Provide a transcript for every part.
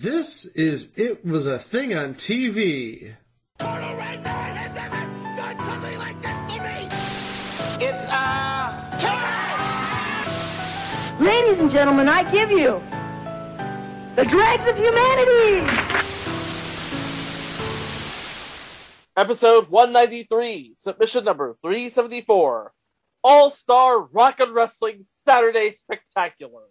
This is It Was a Thing on TV. Total Red Man has ever done something like this to me! It's, time! Ladies and gentlemen, I give you the dregs of humanity! Episode 193, submission number 374, All-Star Rock and Wrestling Saturday Spectacular.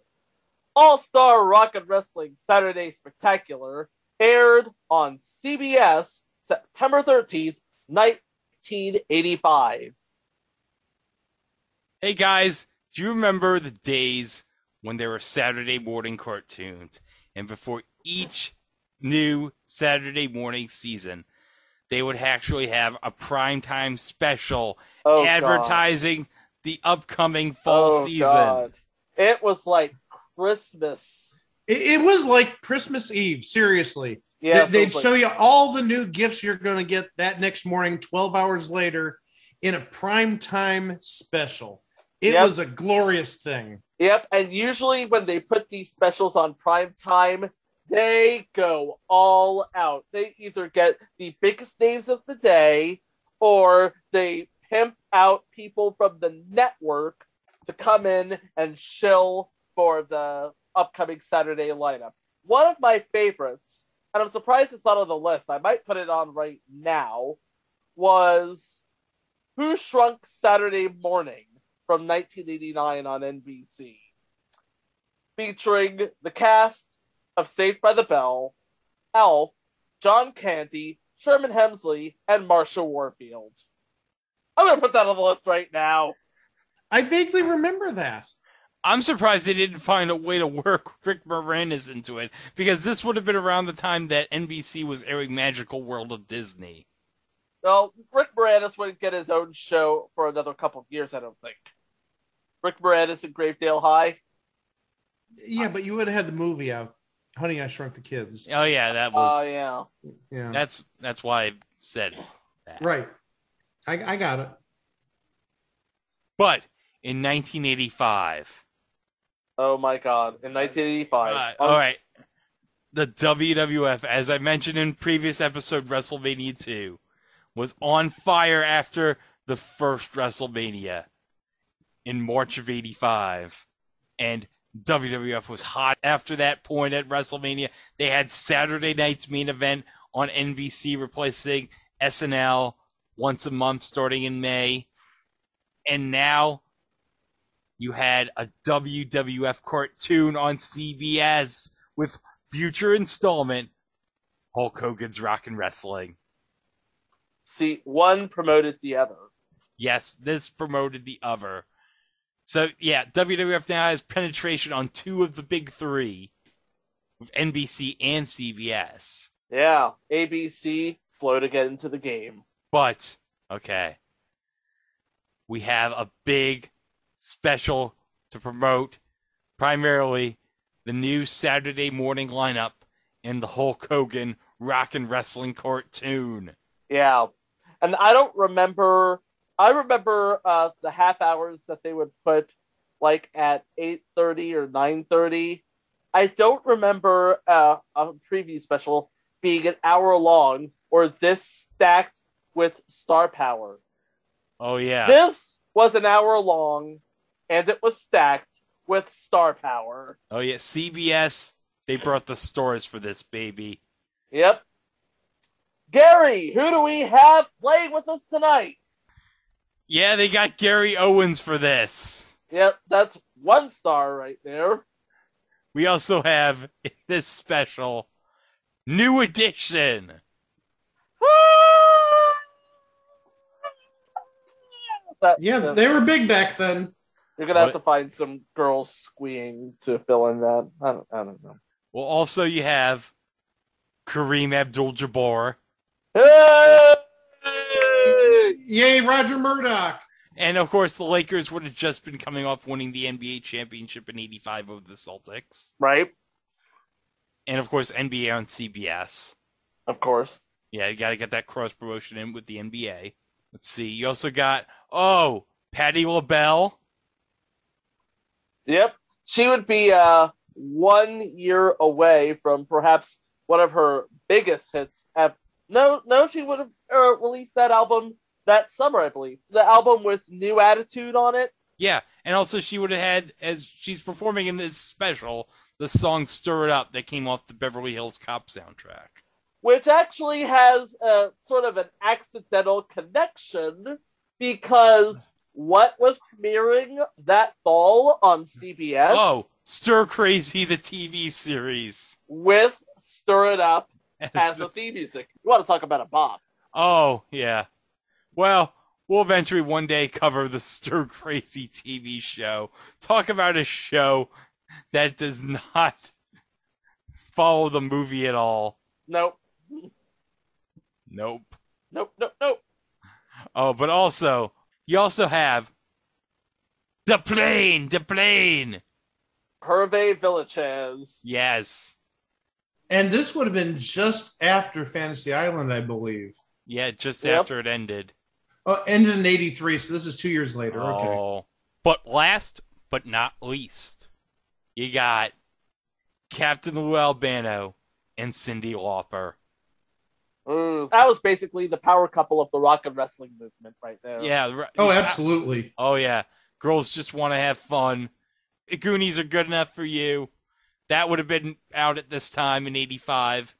All-Star Rock and Wrestling Saturday Spectacular aired on CBS September 13th, 1985. Hey guys, do you remember the days when there were Saturday morning cartoons, and before each new Saturday morning season, they would actually have a primetime special advertising the upcoming fall season? God. It was like Christmas. It was like Christmas Eve, seriously. Yeah, They'd show you all the new gifts you're going to get that next morning, 12 hours later, in a primetime special. It was a glorious thing. Yep, and usually when they put these specials on primetime, they go all out. They either get the biggest names of the day, or they pimp out people from the network to come in and shill for the upcoming Saturday lineup. One of my favorites, and I'm surprised it's not on the list, I might put it on right now, was Who Shrunk Saturday Morning from 1989 on NBC, featuring the cast of Saved by the Bell, Alf, John Candy, Sherman Hemsley, and Marsha Warfield. I'm going to put that on the list right now. I vaguely remember that. I'm surprised they didn't find a way to work Rick Moranis into it, because this would have been around the time that NBC was airing Magical World of Disney. Well, Rick Moranis wouldn't get his own show for another couple of years, I don't think. Rick Moranis in Gravedale High? Yeah, but you would have had the movie out. Honey, I Shrunk the Kids. Oh yeah, that was. Oh yeah. Yeah. That's why I said that. Right. I got it. But in 1985. Oh my God! In 1985. All right. The WWF, as I mentioned in previous episode, WrestleMania 2, was on fire after the first WrestleMania in March of '85, and WWF was hot after that point at WrestleMania. They had Saturday night's main event on NBC, replacing SNL once a month starting in May. And now you had a WWF cartoon on CBS with future installment, Hulk Hogan's Rockin' Wrestling. See, one promoted the other. Yes, this promoted the other. So, yeah, WWF now has penetration on two of the big three, with NBC and CBS. Yeah, ABC, slow to get into the game. But, okay, we have a big special to promote, primarily the new Saturday morning lineup and the Hulk Hogan Rockin' Wrestling cartoon. Yeah, and I remember the half hours that they would put like at 8:30 or 9:30. I don't remember a preview special being an hour long or this stacked with star power. Oh, yeah. This was an hour long, and it was stacked with star power. Oh, yeah. CBS, they brought the stars for this, baby. Yep. Gary, who do we have playing with us tonight? Yeah, they got Gary Owens for this. Yep, that's one star right there. We also have, in this special, New Edition. They were big back then. You're going to have to find some girls squeeing to fill in that. I don't know. Well, also you have Kareem Abdul-Jabbar. Hey! Yay, Roger Murdoch. And, of course, the Lakers would have just been coming off winning the NBA championship in '85 over the Celtics. Right. And, of course, NBA on CBS. Of course. Yeah, you got to get that cross-promotion in with the NBA. Let's see. You also got, Patti LaBelle. Yep. She would be 1 year away from perhaps one of her biggest hits. No, she would have released that album that summer, I believe. The album with New Attitude on it. Yeah, and also she would have had, as she's performing in this special, the song Stir It Up that came off the Beverly Hills Cop soundtrack. Which actually has a sort of an accidental connection, because what was premiering that fall on CBS? Oh, Stir Crazy, the TV series. With Stir It Up as the theme music. You want to talk about a bop. Oh, yeah. Well, we'll eventually one day cover the Stir Crazy TV show. Talk about a show that does not follow the movie at all. Nope. Nope. Oh, but also, you also have The Plane. Herve Villechaize. Yes. And this would have been just after Fantasy Island, I believe. Yeah, just after it ended. Oh, ended in 83, so this is 2 years later. Okay. Oh. But last but not least, you got Captain Lou Albano and Cyndi Lauper. That was basically the power couple of the rock and wrestling movement right there. Yeah. Oh, absolutely. Oh, yeah. Girls just want to have fun. The Goonies are good enough for you. That would have been out at this time in 85.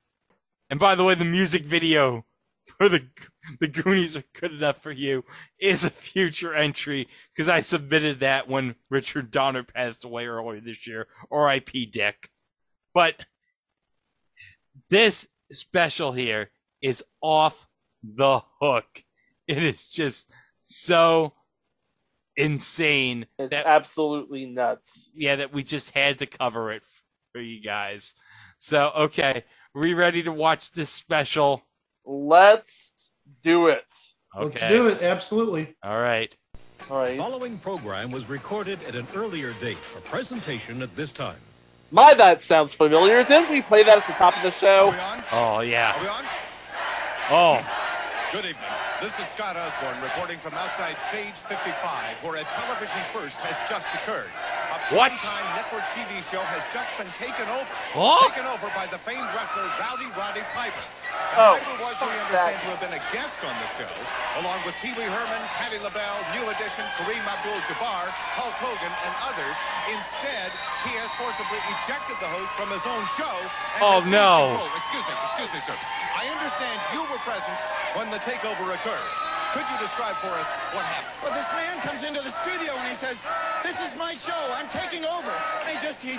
And by the way, the music video for the Goonies are good enough for you is a future entry, because I submitted that when Richard Donner passed away earlier this year. R.I.P. Dick. But this special here is off the hook. It is just so insane. It's absolutely nuts. Yeah, that we just had to cover it for you guys. So, okay, are we ready to watch this special? Let's do it. Okay. Let's do it, absolutely. All right. The following program was recorded at an earlier date for presentation at this time. My, that sounds familiar. Didn't we play that at the top of the show? Oh, yeah. Are we on? Oh. Good evening. This is Scott Osborne reporting from outside stage 55, where a television first has just occurred. A primetime network TV show has just been taken over. Oh? Taken over by the famed wrestler Rowdy Roddy Piper. Oh, Piper was, we understand, to have been a guest on the show, along with Pee Wee Herman, Patti Labelle, New Edition, Kareem Abdul-Jabbar, Hulk Hogan, and others. Instead, he has forcibly ejected the host from his own show. And Excuse me, sir. I understand you were present when the takeover occurred. Could you describe for us what happened? Well, this man comes into the studio and he says, "This is my show. I'm taking over." And he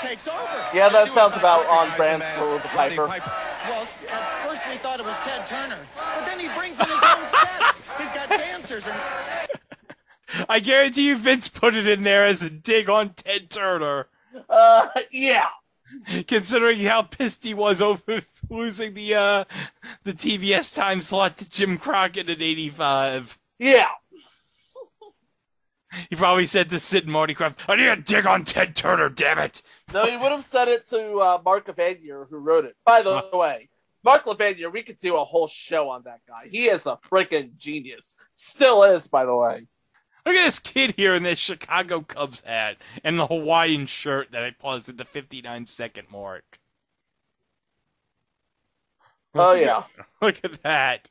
takes over. Yeah, that sounds about on brand for the Piper. Well, at first we thought it was Ted Turner, but then he brings in his own sets. He's got dancers and. I guarantee you Vince put it in there as a dig on Ted Turner. Yeah. Considering how pissed he was over losing the TBS time slot to Jim Crockett in 85. Yeah. He probably said to Sid and Marty Krofft, "I need a dig on Ted Turner, damn it." No, he would have said it to Mark Levanier, who wrote it. By the way, Mark Levanier, we could do a whole show on that guy. He is a freaking genius. Still is, by the way. Look at this kid here in this Chicago Cubs hat and the Hawaiian shirt that I paused at the 59-second mark. Oh, yeah. Look at that.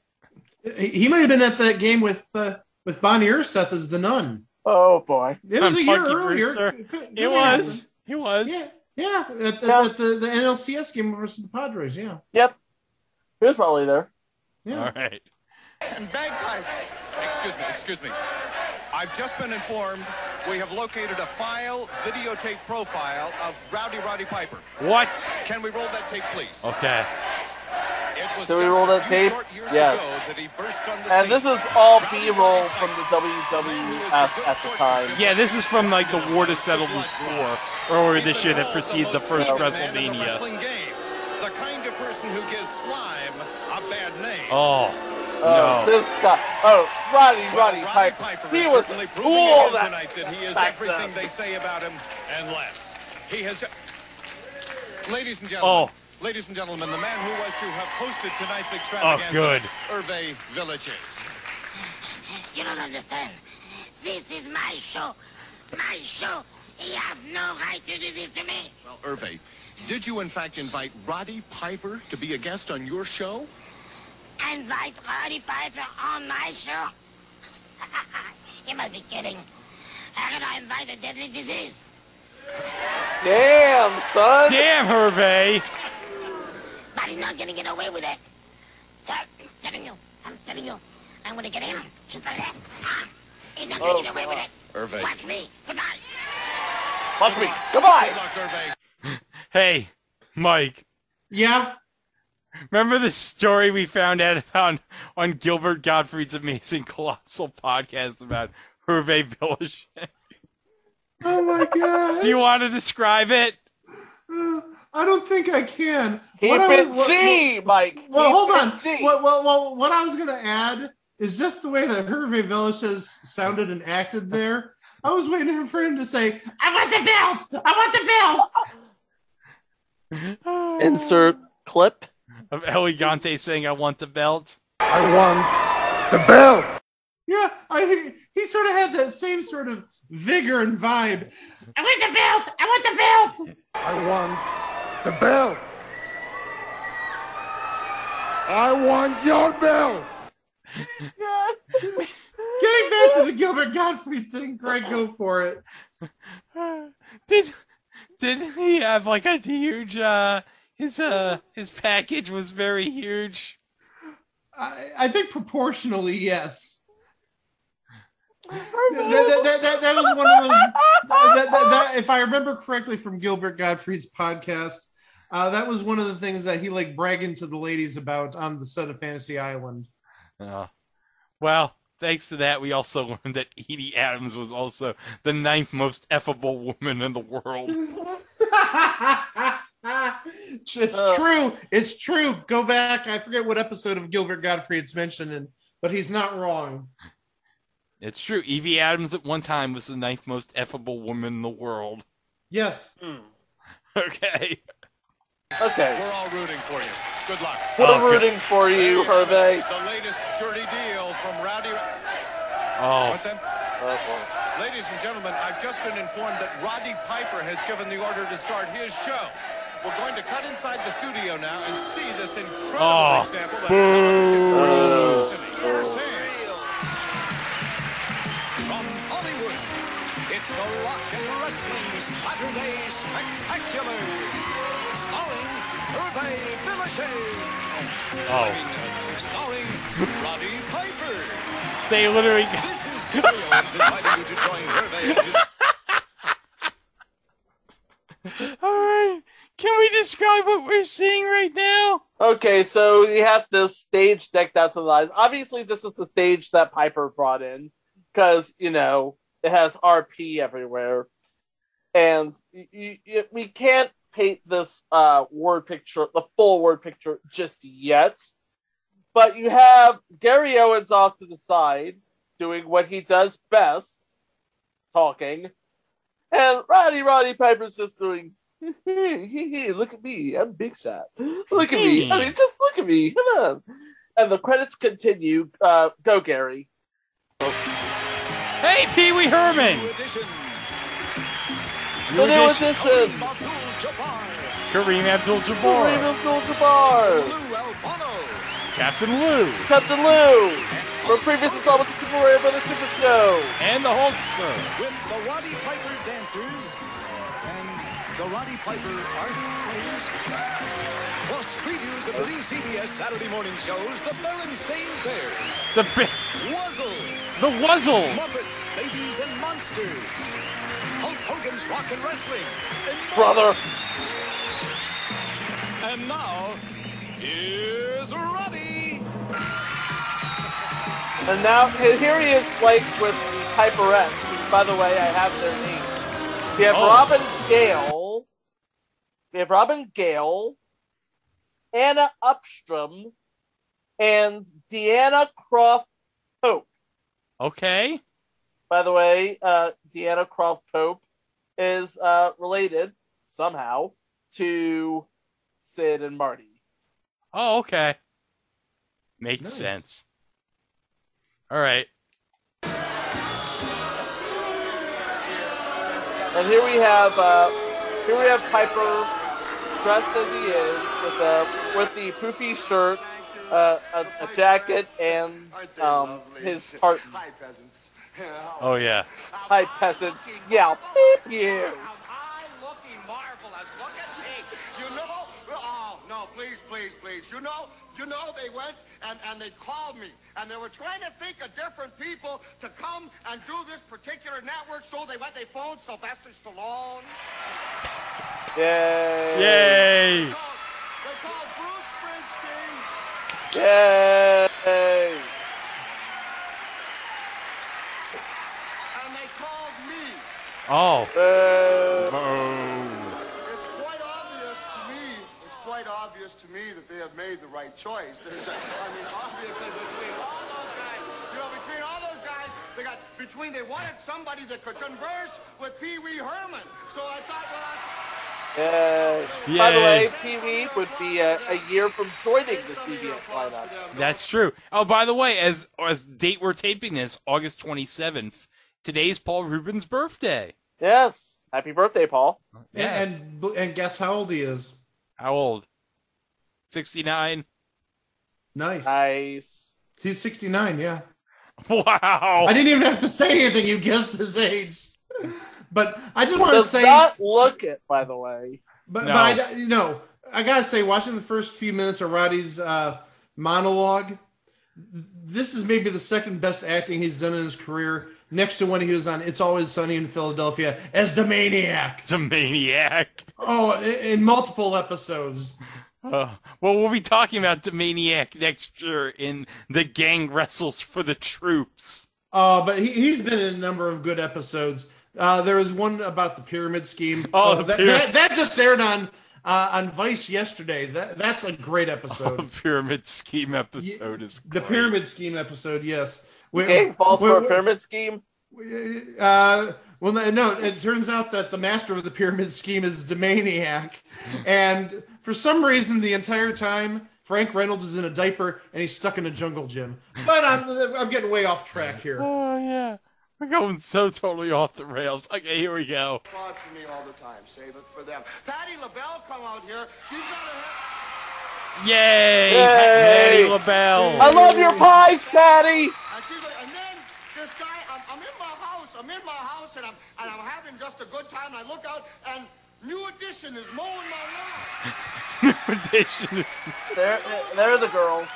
He might have been at that game with Bonnie Urseth as the nun. Oh, boy. It was a year Punky earlier. Brewster. It was. Yeah, at the NLCS game versus the Padres, yeah. Yep. He was probably there. Yeah. All right. And bagpipes. Excuse me. I've just been informed we have located a videotape profile of Rowdy Roddy Piper. What? Can we roll that tape, please? Okay. Can we roll that tape? Yes. And this is all B-roll from the WWF at the time. Yeah, this is from like the War to Settle the Score earlier this year that preceded the first WrestleMania. The kind of person who gives slime a bad name. Oh. No. This guy. Oh, Roddy Piper. He was cool tonight that he is everything they say about him and less. He has. Ladies and gentlemen. Ladies and gentlemen, the man who was to have hosted tonight's extravaganza. Oh, good. Herve Villechaize. You don't understand. This is my show. My show. You have no right to do this to me. Well, Herve, Did you, in fact, invite Roddy Piper to be a guest on your show? Invite Roddy Piper on my show? You must be kidding. How can I invite a deadly disease? Damn, son. Damn, Herve. But he's not gonna get away with it. I'm telling you, I'm gonna get him. Just like that. He's not gonna get away with it. Herve. Watch me. Goodbye. Watch me. Goodbye. Good luck, Herve. Hey, Mike. Yeah. Remember the story we found out about on Gilbert Gottfried's amazing colossal podcast about Herve Villechaize? Oh my God. Do you want to describe it? I don't think I can. Keep it G, Mike. Well, hold on. G. What I was going to add is just the way that Herve Villechaize sounded and acted there. I was waiting for him to say, "I want the belt! I want the belt!" Insert clip of Elegante saying, "I want the belt." I want the belt. Yeah, he sort of had that same sort of vigor and vibe. I want the belt! I want the belt! I want the belt. I want your belt. Getting back to the Gilbert Gottfried thing, Greg, go for it. Did he have like a huge his package was very huge? I think proportionally, yes. That was one of those. That, if I remember correctly from Gilbert Gottfried's podcast, that was one of the things that he like bragging to the ladies about on the set of Fantasy Island. Well, thanks to that, we also learned that Edie Adams was also the 9th most effable woman in the world. It's true. It's true. Go back. I forget what episode of Gilbert Gottfried it's mentioned in, but he's not wrong. It's true. Evie Adams at one time was the 9th most effable woman in the world. Yes. Okay. Okay. We're all rooting for you. Good luck. We're rooting for you, Herve. The latest dirty deal from Rowdy. What's that? Ladies and gentlemen, I've just been informed that Roddy Piper has given the order to start his show. We're going to cut inside the studio now and see this incredible example of television creativity. You're saying. From Hollywood, it's the Rock and Wrestling Saturday Spectacular, starring Herve Villechaize. Starring Roddy Piper. They literally. This is Gary Owens inviting you to join Herve and his... All right. Can we describe what we're seeing right now? Okay, so you have this stage decked out to the lines. Obviously, this is the stage that Piper brought in. Because, you know, it has RP everywhere. And we can't paint this word picture, the full word picture, just yet. But you have Gary Owens off to the side, doing what he does best, talking. And Roddy Piper's just doing, hey, look at me, I'm Big Shot. Look at me, I mean, just look at me, come on. And the credits continue. Go, Gary. Hey, Pee Wee Herman! The new edition! Kareem Abdul-Jabbar! Lou Albano! Captain Lou! Captain Lou! From previous installments of Super Mario Brothers Super Show! And the Hulkster! With the Roddy Piper dancers and the Roddy Piper art players. Plus previews of the new CBS Saturday morning shows, The Berenstain Bears. The Wuzzles! Muppets, Babies, and Monsters. Hulk Hogan's Rock and Wrestling. And Brother! And now, here's Roddy! And now, here he is, like, with the Piperettes. By the way, I have their names. We have Robin Gale, Anna Upstrom, and Deanna Croft Pope. Okay. By the way, Deanna Croft Pope is related, somehow, to Sid and Marty. Oh, okay. Makes sense. All right. And here we have Piper dressed as he is, with the poopy shirt, a jacket, and his tartan. Hi, peasants. Oh yeah. Hi, peasants. Yeah, beep you. I looking marvelous. Look at me. You know? Oh, no, please. You know, they went and they called me. And they were trying to think of different people to come and do this particular network. So they phoned Sylvester Stallone. Yay. Yay. They called Bruce Springsteen. Yay. And they called me. Oh. It's quite obvious to me that they have made the right choice. Obviously between all those guys, they wanted somebody that could converse with Pee Wee Herman. So I thought, By the way, Pee Wee would be a year from joining the CBS lineup. That's true. Oh, by the way, as date we're taping this, August 27th, today's Paul Rubens' birthday. Yes. Happy birthday, Paul. Yes. And guess how old he is? How old? 69? Nice. He's 69, yeah. Wow. I didn't even have to say anything. You guessed his age. But I just want to say... Does not look it, by the way. But I got to say, watching the first few minutes of Roddy's monologue, this is maybe the second best acting he's done in his career, next to when he was on It's Always Sunny in Philadelphia as the Maniac. The Maniac. Oh, in multiple episodes. Well, we'll be talking about the Maniac next year in The Gang Wrestles for the Troops. But he's been in a number of good episodes. There was one about the pyramid scheme. Oh, that just aired on Vice yesterday. That's a great episode. The pyramid scheme episode is great. The pyramid scheme episode, yes. Gang falls for a pyramid scheme? Well, no, it turns out that the master of the pyramid scheme is the Maniac. And for some reason, the entire time, Frank Reynolds is in a diaper and he's stuck in a jungle gym. But I'm getting way off track here. Oh, yeah. We're going so totally off the rails. Okay, here we go. Applaud for me all the time. Save it for them. Patti Labelle come out here. She's got a... Yay! Yay! Patti Labelle. I love your pies, Patti! And then this guy, I'm in my house, and I'm having just a good time. I look out, and New Edition is mowing my lawn. New Edition is... They're the girls.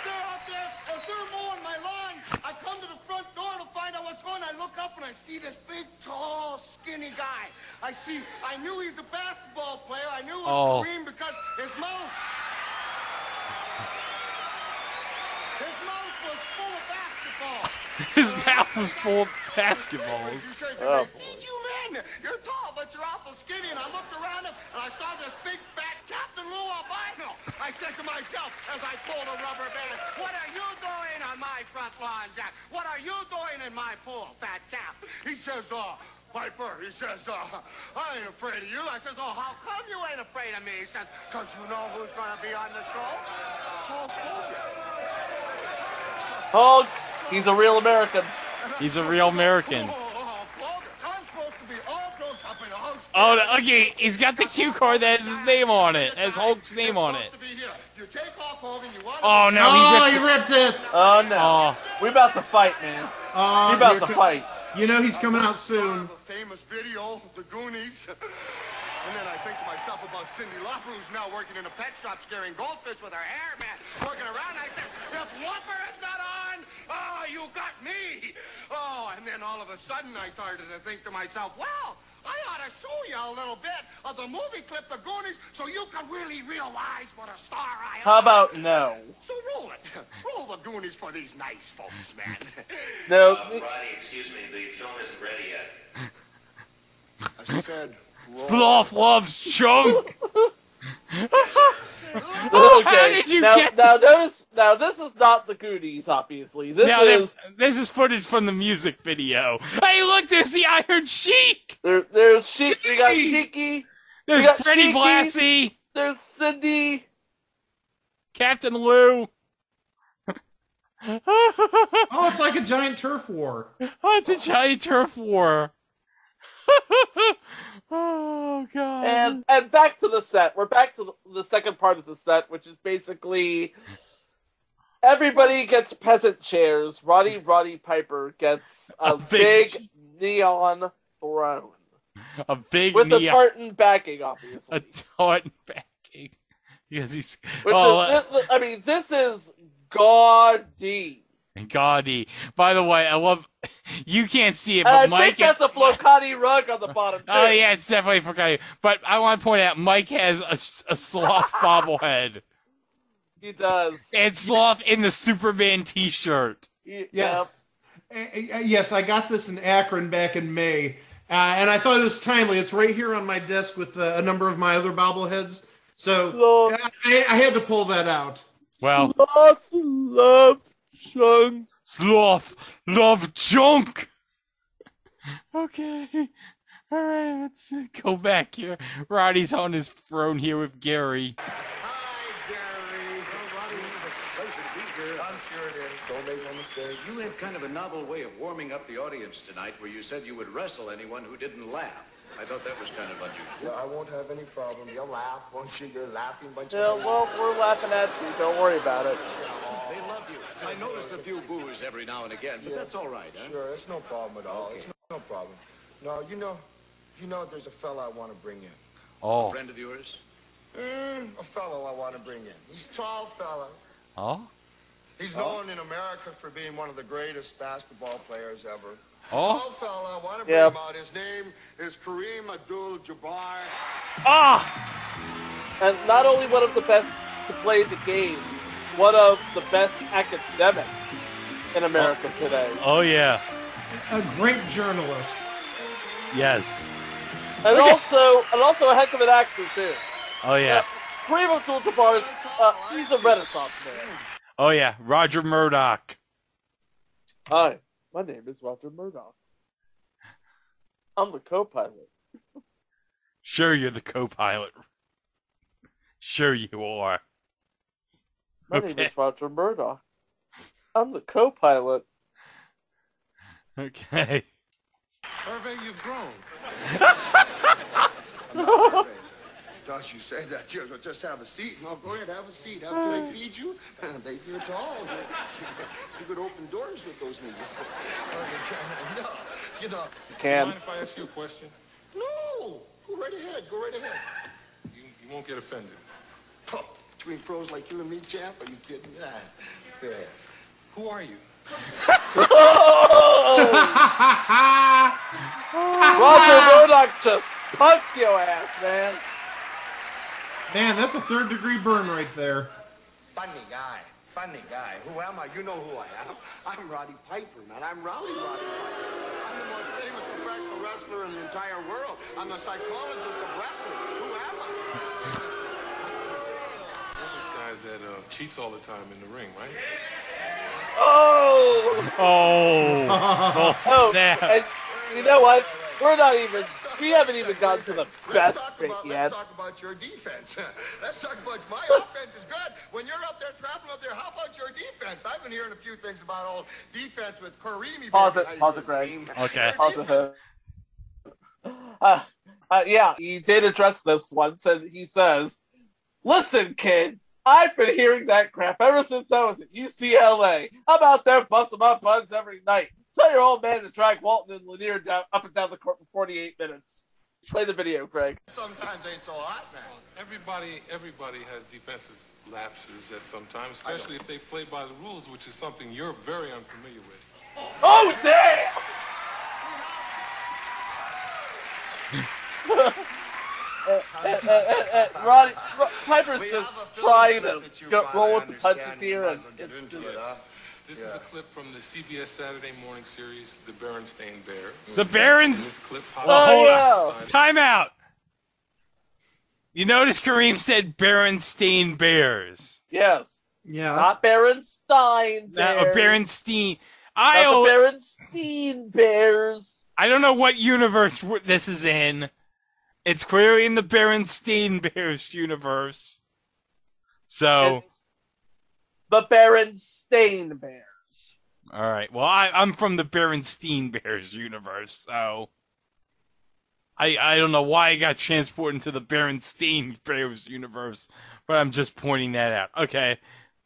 They're out there, as they're mowing my lawn, I come to the front door to find out what's going on. I look up, and I see this big, tall, skinny guy. I knew he's a basketball player. I knew it was Kareem because his mouth was full of basketballs. His mouth was full of basketballs. Oh, you men, you're tall, but you're awful skinny. And I looked around him, and I saw this big, fat Captain Lou Albano. I said to myself as I pulled a rubber band, what are you doing on my front lawn, Jack? What are you doing in my pool, fat Cap? He says, Piper, he says, I ain't afraid of you. I says, how come you ain't afraid of me? He says, because you know who's going to be on the show? Hulk Hogan. Hulk, he's a real American. He's a real American. I'm supposed to be all grown up in a house. Oh, okay, he's got the cue card that has his name on it, has Hulk's name on it. You take Hulk Hogan, you want Oh, no, he ripped it. Oh, no. We're about to fight, man. We're about to fight. You know he's coming out soon. Famous video, the Goonies. And then I think to myself about Cindy Lauper, who's now working in a pet shop scaring goldfish with her hair, man. Working around, I said, if Lauper is not on, you got me. And then all of a sudden I started to think to myself, well, I ought to show you a little bit of the movie clip, The Goonies, so you can really realize what a star I am. How about no? So roll it. Roll The Goonies for these nice folks, man. No. Roddy, excuse me, the film isn't ready yet. I said... Sloth loves Chunk. Okay. Now this is not the Goonies, obviously. This is footage from the music video. Hey, look, there's the Iron Sheik. There's Sheik. We got Sheiky. There's Freddie Blassie. There's Cindy. Captain Lou. Oh, it's like a giant turf war. Oh, it's a giant turf war. Oh, Oh God! And back to the set. We're back to the second part of the set, which is basically everybody gets peasant chairs. Rowdy Piper gets a big neon throne. A big with neon... a tartan backing, obviously. A tartan backing. Because he's... this is gaudy. Gaudy. By the way, I love... You can't see it, but and Mike... I think that's a Flocati rug on the bottom, too. Oh, yeah, it's definitely Flocati. But I want to point out, Mike has a sloth bobblehead. He does. And sloth in the Superman t-shirt. Yes. Yes, I got this in Akron back in May. And I thought it was timely. It's right here on my desk with a number of my other bobbleheads. So I had to pull that out. Well, Sloth love junk. Sloth love junk. Okay. All right, let's go back here. Roddy's on his throne here with Gary. I'm sure it is. Don't make no mistake. You had kind of a novel way of warming up the audience tonight where you said you would wrestle anyone who didn't laugh. I thought that was kind of unusual. Yeah, I won't have any problem. You'll laugh, won't you? You're laughing, but we're laughing at you. Don't worry about it. They love you. I notice a few boos every now and again, but that's all right, huh? Sure, it's no problem at all. Okay. It's no problem. No, you know, there's a fella I want to bring in. Oh. A friend of yours? A fellow I want to bring in. He's a tall fella. Oh? He's known in America for being one of the greatest basketball players ever. Oh? Tall fella, I want to bring him out. His name is Kareem Abdul-Jabbar. And not only one of the best to play the game, one of the best academics in America today. Oh, yeah. A great journalist. Yes. And also a heck of an actor, too. Oh, yeah. Kareem Abdul-Jabbar is, he's a renaissance man. Oh, yeah. Roger Murdoch. Hi, my name is Roger Murdoch. I'm the co-pilot. Sure, you're the co-pilot. Sure you are. My name is Roger Murdoch. I'm the co-pilot. Okay. Herve, you've grown. Don't you say that. Just have a seat. No, go ahead, have a seat. Do they feed you? You're tall. You could open doors with those knees. No, you know. You can. Mind if I ask you a question? No. Go right ahead. Go right ahead. You won't get offended. Oh, between pros like you and me, champ? Are you kidding? Go ahead. Who are you? Roger Murdoch just punked your ass, man. Man, that's a third-degree burn right there. Funny guy. Who am I? You know who I am. I'm Roddy Piper, man. I'm Rowdy Roddy Piper. I'm the most famous professional wrestler in the entire world. I'm the psychologist of wrestling. Who am I? You're the guy that cheats all the time in the ring, right? Oh, snap. And you know what? We haven't even gotten to the best bit yet. Let's talk about your defense. Let's talk about my offense is good. When you're up there, traveling up there, how about your defense? I've been hearing a few things about old defense with Kareem. Pause it, Greg. Okay. Pause it. Yeah, he did address this once, and he says, "Listen, kid, I've been hearing that crap ever since I was at UCLA. I'm out there busting my buns every night. Tell your old man to drag Walton and Lanier up and down the court for 48 minutes. Play the video, Greg." Sometimes ain't so hot, man. Everybody has defensive lapses at some time, especially if they play by the rules, which is something you're very unfamiliar with. Oh, damn! Roddy Piper's just trying to roll with the punches here, and it's just... This is a clip from the CBS Saturday morning series, The Berenstain Bears. The Barons? This clip Hold on. Time out. You notice Kareem said Berenstain Bears. Yes. Yeah. Not Berenstein Bears. Berenstein. Not the Berenstein Bears. I don't know what universe this is in. It's clearly in the Berenstain Bears universe. So... It's the Berenstain Bears. All right. Well, I'm from the Berenstain Bears universe, so I don't know why I got transported into the Berenstain Bears universe, but I'm just pointing that out. Okay,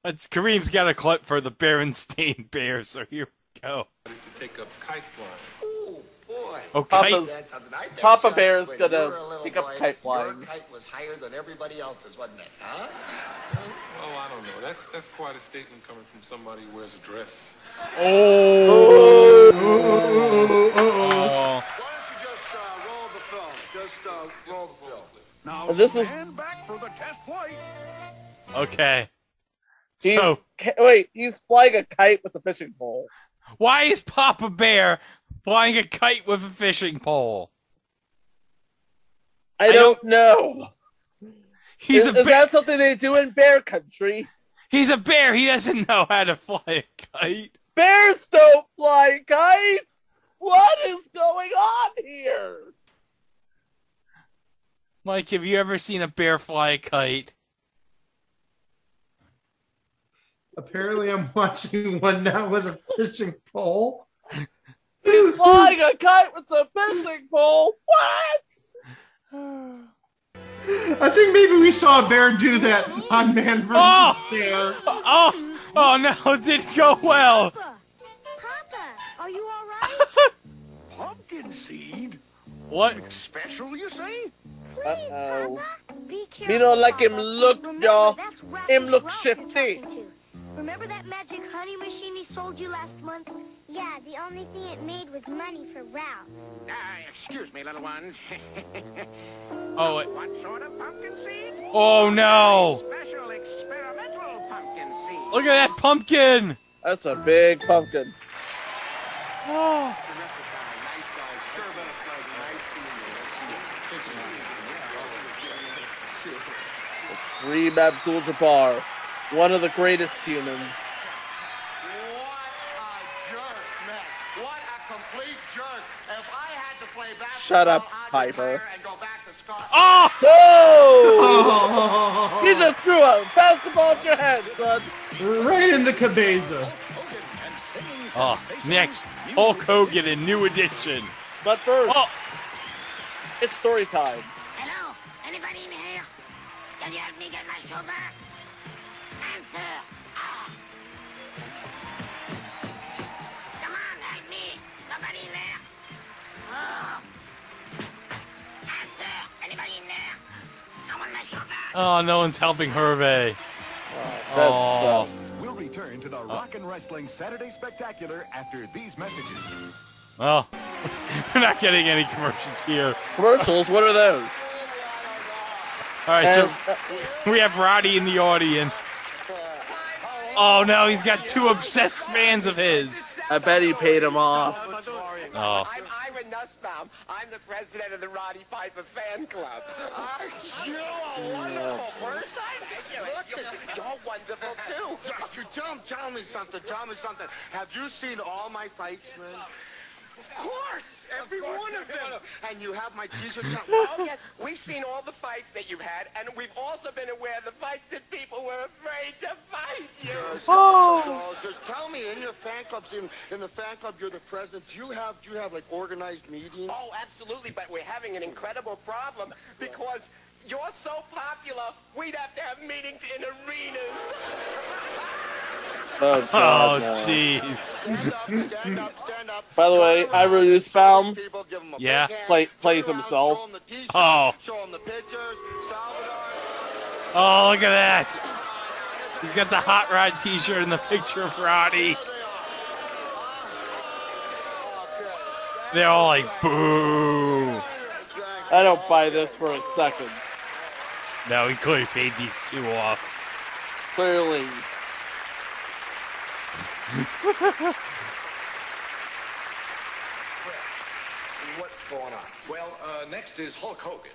Kareem's got a clip for the Berenstain Bears, so here we go. To take up kite flying. Oh, boy. Oh, Papa's- kite. Papa Bear's When gonna you were a little pick up boy, kite flying. Your kite was higher than everybody else's, wasn't it? Huh? Oh, I don't know. That's quite a statement coming from somebody who wears a dress. Oh. Why don't you just roll the film? Just roll the film. Now, And this is- stand back for the test flight. Okay. He's, So wait, he's flying a kite with a fishing pole. why is Papa Bear flying a kite with a fishing pole? I don't know. He's is a bear. that something they do in bear country? He's a bear. He doesn't know how to fly a kite. Bears don't fly kites. What is going on here? Mike, have you ever seen a bear fly a kite? Apparently, I'm watching one now with a fishing pole. He's flying a kite with a fishing pole. What? I think maybe we saw a bear do that on Man vs. Bear. Oh no, it didn't go well. Papa, are you all right? Pumpkin seed? What? Special, you say? Uh-oh. Be careful. Me don't like him Papa. look, Remember, y'all. that's Him look Ralph shifty. you're talking to. Remember that magic honey machine he sold you last month? Yeah, the only thing it made was money for Ralph. Excuse me, little ones. Oh, What sort of pumpkin seed? oh no! Special experimental pumpkin seed. Look at that pumpkin! That's a big pumpkin. Oh. Kareem Abdul-Jabbar, one of the greatest humans. What a jerk, man. What a complete jerk. If I had to play basketball, Shut up, I'd Piper. retire and go back to Scotland. Oh! Oh! He just threw a basketball at your head, son. Right in the cabeza. Oh, next, Hulk Hogan in New Edition. But first, Oh. it's story time. Hello? Anybody in here? Can you help me get my show back? Answer. Ah. Come on, help me. Nobody in there? Oh. Answer. Anybody in there? I want my show back. Oh, no one's helping Herve. That's, We'll return to the Rock and Wrestling Saturday Spectacular after these messages. Well, we're not getting any commercials here. Commercials? What are those? All right, so we have Roddy in the audience. Oh, no, he's got two obsessed fans of his. I bet he paid him off. Oh. I'm Ira Nussbaum. I'm the president of the Roddy Piper fan club. Are you a wonderful person? You're wonderful, too. Tell me something. Tell me something. Have you seen all my fights, man? Of course, every one of them. And you have my t-shirt. Oh, yes, we've seen all the fights that you've had, and we've also been aware of the fights that people were afraid to fight you. Just tell me, in your fan clubs, in the fan club, you're the president. Do you have like organized meetings? Oh, absolutely, but we're having an incredible problem because you're so popular, we'd have to have meetings in arenas. Oh, God, no. jeez. Stand up. By the way, Ira Nussbaum Yeah. plays himself. Oh. Show them the pictures. Salvador. Oh, look at that. He's got the Hot Rod t-shirt and the picture of Roddy. They're all like, boo. I don't buy this for a second. No, he clearly paid these two off. Clearly. What's going on? Well, next is Hulk Hogan.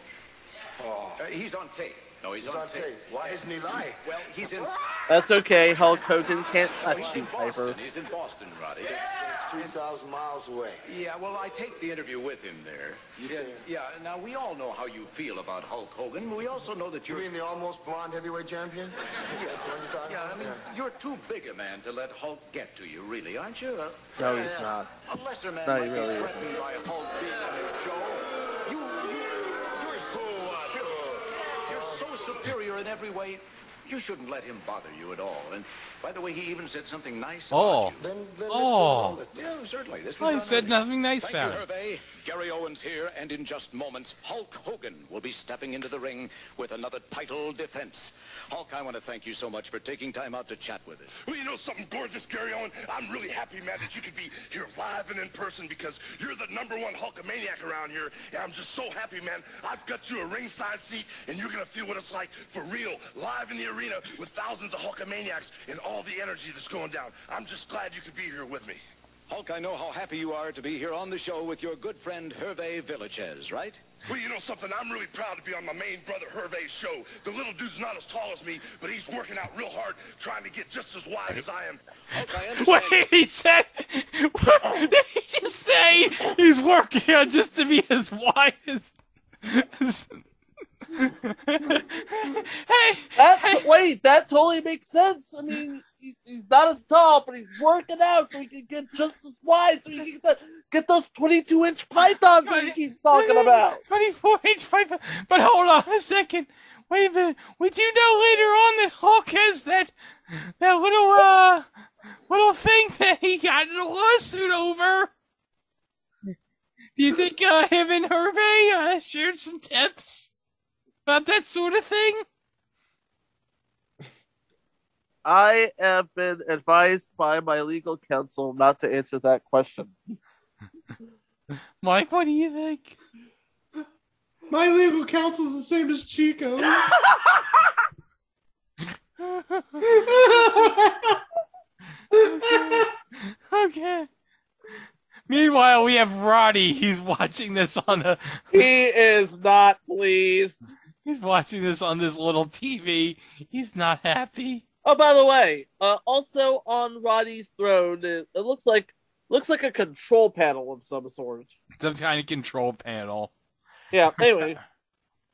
He's on tape. No, he's on tape. Why isn't he lying? Well, he's in... That's okay. Hulk Hogan can't touch you, Piper. He's in Boston, Roddy. It's 3,000 miles away. Yeah, well, I taped the interview with him there. Yeah, now we all know how you feel about Hulk Hogan. We also know that You you're... mean the almost blonde heavyweight champion? Yeah, I mean, you're too big a man to let Hulk get to you, really, aren't you? No, he's not. A lesser man No, he might really be isn't. threatened by Hulk being on his show. You every way, you shouldn't let him bother you at all. And by the way, he even said something nice about you. Then yeah, certainly. This was I said nothing nice about it. Thank you, Herve. Gary Owens here, and in just moments, Hulk Hogan will be stepping into the ring with another title defense. Hulk, I want to thank you so much for taking time out to chat with us. Well, you know something gorgeous, Gary Owen? I'm really happy, man, that you could be here live and in person because you're the #1 Hulkamaniac around here, and I'm just so happy, man. I've got you a ringside seat, and you're going to feel what it's like for real, live in the arena with thousands of Hulkamaniacs and all the energy that's going down. I'm just glad you could be here with me. Hulk, I know how happy you are to be here on the show with your good friend Herve Villechaize, right? Well, you know something? I'm really proud to be on my main brother Herve's show. The little dude's not as tall as me, but he's working out real hard trying to get just as wide as I am. Hulk, I understand. Wait, he said... Did he just say he's working on just to be as wide as... Wait, that totally makes sense. I mean, he's not as tall, but he's working out so he can get just as wide, so he can get those 22-inch pythons that he keeps talking about. 24-inch python. But hold on a second. Wait a minute. We do know later on that Hulk has that little thing that he got in a lawsuit over. Do you think him and Herve shared some tips about that sort of thing? I have been advised by my legal counsel not to answer that question. Mike, what do you think? My legal counsel's the same as Chico's. Okay. Meanwhile, we have Roddy. He's watching this on the... He is not pleased. He's watching this on this little TV. He's not happy. Oh, by the way, also on Roddy's throne, it looks like a control panel of some sort. Some kind of control panel. Yeah, anyway.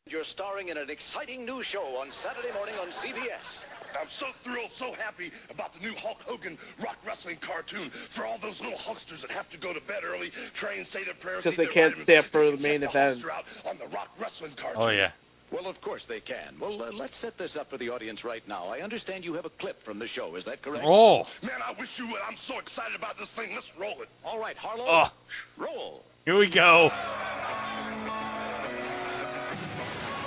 You're starring in an exciting new show on Saturday morning on CBS. I'm so thrilled, so happy about the new Hulk Hogan rock wrestling cartoon for all those little Hulksters that have to go to bed early, train, say their prayers, because they can't stay up for the main event. On the rock wrestling cartoon. Oh, yeah. Well, of course they can. Well, let's set this up for the audience right now. I understand you have a clip from the show. Is that correct? Oh. Man, I wish you would. I'm so excited about this thing. Let's roll it. All right, Harlow. Oh. Roll. Here we go.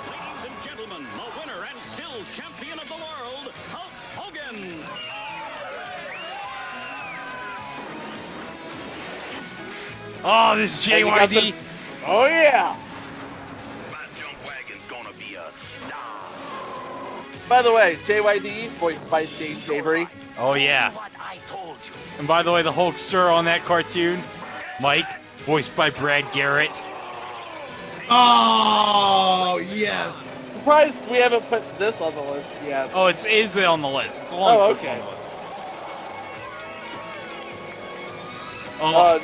Ladies and gentlemen, the winner and still champion of the world, Hulk Hogan. Oh, this is JYD. Oh, yeah. By the way, JYD, voiced by James Avery. Oh, yeah. And by the way, the Hulkster on that cartoon, Mike, voiced by Brad Garrett. Oh, yes. Surprised we haven't put this on the list yet. Oh, it is on the list. It's long since okay. on the list.